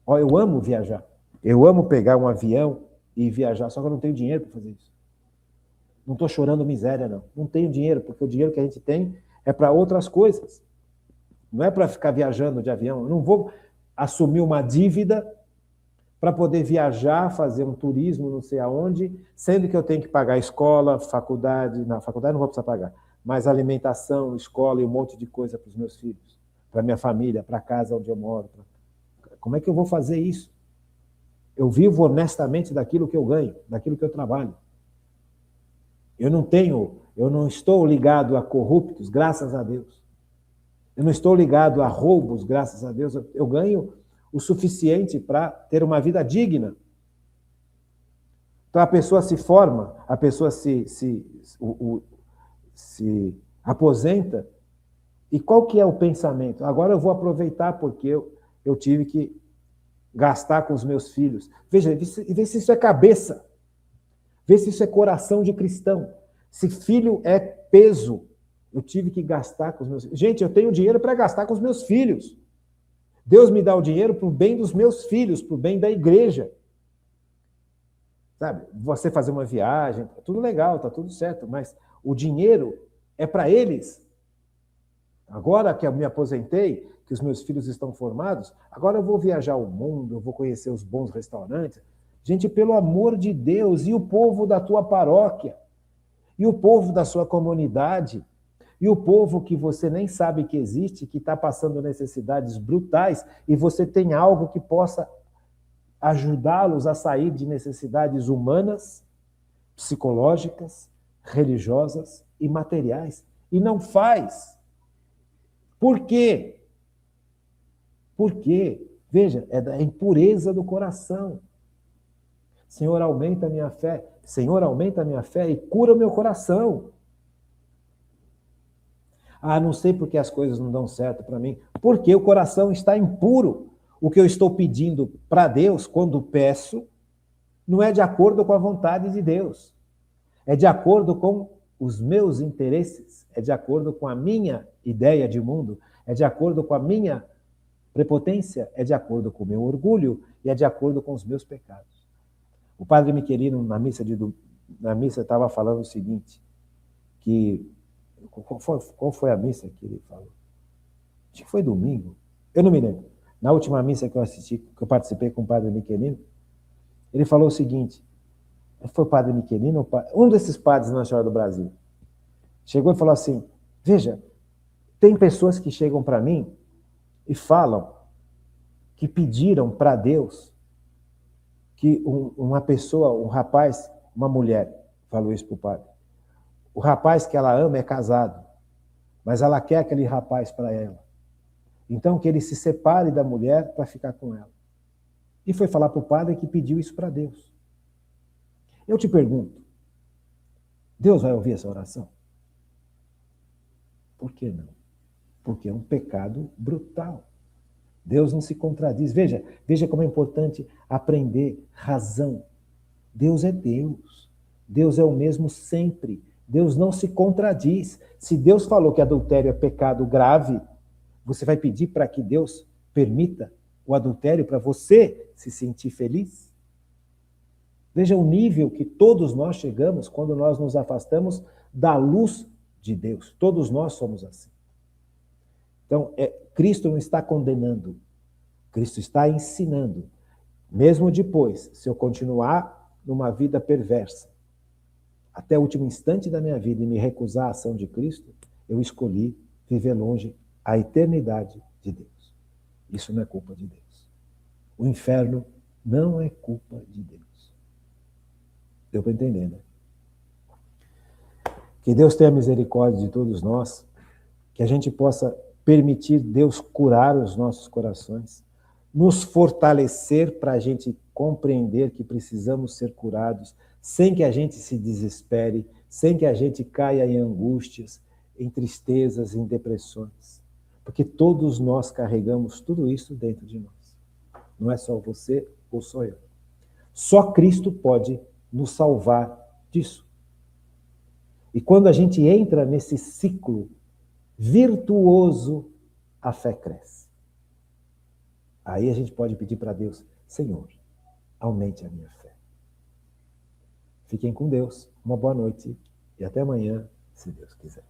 Ó, eu amo viajar. Eu amo pegar um avião e viajar, só que eu não tenho dinheiro para fazer isso. Não estou chorando miséria, não. Não tenho dinheiro, porque o dinheiro que a gente tem é para outras coisas. Não é para ficar viajando de avião. Eu não vou assumir uma dívida para poder viajar, fazer um turismo, não sei aonde, sendo que eu tenho que pagar escola, faculdade. Na faculdade não vou precisar pagar, mas alimentação, escola e um monte de coisa para os meus filhos, para minha família, para a casa onde eu moro. Como é que eu vou fazer isso? Eu vivo honestamente daquilo que eu ganho, daquilo que eu trabalho. Eu não estou ligado a corruptos, graças a Deus. Eu não estou ligado a roubos, graças a Deus. Eu ganho o suficiente para ter uma vida digna. Então a pessoa se forma, a pessoa se aposenta. E qual que é o pensamento? Agora eu vou aproveitar porque eu tive que gastar com os meus filhos. Veja, vê se isso é cabeça. Vê se isso é coração de cristão. Se filho é peso, eu tive que gastar com os meus filhos. Gente, eu tenho dinheiro para gastar com os meus filhos. Deus me dá o dinheiro para o bem dos meus filhos, para o bem da igreja. Sabe? Você fazer uma viagem, tá tudo legal, tá tudo certo, mas o dinheiro é para eles. Agora que eu me aposentei, que os meus filhos estão formados, agora eu vou viajar o mundo, eu vou conhecer os bons restaurantes. Gente, pelo amor de Deus, e o povo da tua paróquia, e o povo da sua comunidade, e o povo que você nem sabe que existe, que está passando necessidades brutais, e você tem algo que possa ajudá-los a sair de necessidades humanas, psicológicas, religiosas e materiais. E não faz. Por quê? Por quê? Veja, é da impureza do coração. Senhor, aumenta a minha fé. Senhor, aumenta a minha fé e cura o meu coração. Ah, não sei porque as coisas não dão certo para mim. Porque o coração está impuro. O que eu estou pedindo para Deus, quando peço, não é de acordo com a vontade de Deus. É de acordo com os meus interesses. É de acordo com a minha ideia de mundo. É de acordo com a minha prepotência. É de acordo com o meu orgulho. E é de acordo com os meus pecados. O padre Michelino, na missa estava falando o seguinte, que... Qual foi a missa que ele falou? Acho que foi domingo. Eu não me lembro. Na última missa que eu assisti, que eu participei com o padre Michelino, ele falou o seguinte, foi o padre Michelino, um desses padres na História do Brasil, chegou e falou assim, veja, tem pessoas que chegam para mim e falam que pediram para Deus que uma pessoa, um rapaz, uma mulher, falou isso para o padre, o rapaz que ela ama é casado, mas ela quer aquele rapaz para ela. Então, que ele se separe da mulher para ficar com ela. E foi falar para o padre que pediu isso para Deus. Eu te pergunto, Deus vai ouvir essa oração? Por que não? Porque é um pecado brutal. Deus não se contradiz. Veja como é importante aprender razão. Deus é Deus. Deus é o mesmo sempre. Deus não se contradiz. Se Deus falou que adultério é pecado grave, você vai pedir para que Deus permita o adultério para você se sentir feliz? Veja o nível que todos nós chegamos quando nós nos afastamos da luz de Deus. Todos nós somos assim. Então, Cristo não está condenando. Cristo está ensinando. Mesmo depois, se eu continuar numa vida perversa, até o último instante da minha vida e me recusar a ação de Cristo, eu escolhi viver longe a eternidade de Deus. Isso não é culpa de Deus. O inferno não é culpa de Deus. Deu para entender, né? Que Deus tenha misericórdia de todos nós, que a gente possa permitir Deus curar os nossos corações, nos fortalecer para a gente compreender que precisamos ser curados, sem que a gente se desespere, sem que a gente caia em angústias, em tristezas, em depressões. Porque todos nós carregamos tudo isso dentro de nós. Não é só você ou só eu. Só Cristo pode nos salvar disso. E quando a gente entra nesse ciclo virtuoso, a fé cresce. Aí a gente pode pedir para Deus, Senhor, aumente a minha fé. Fiquem com Deus, uma boa noite e até amanhã, se Deus quiser.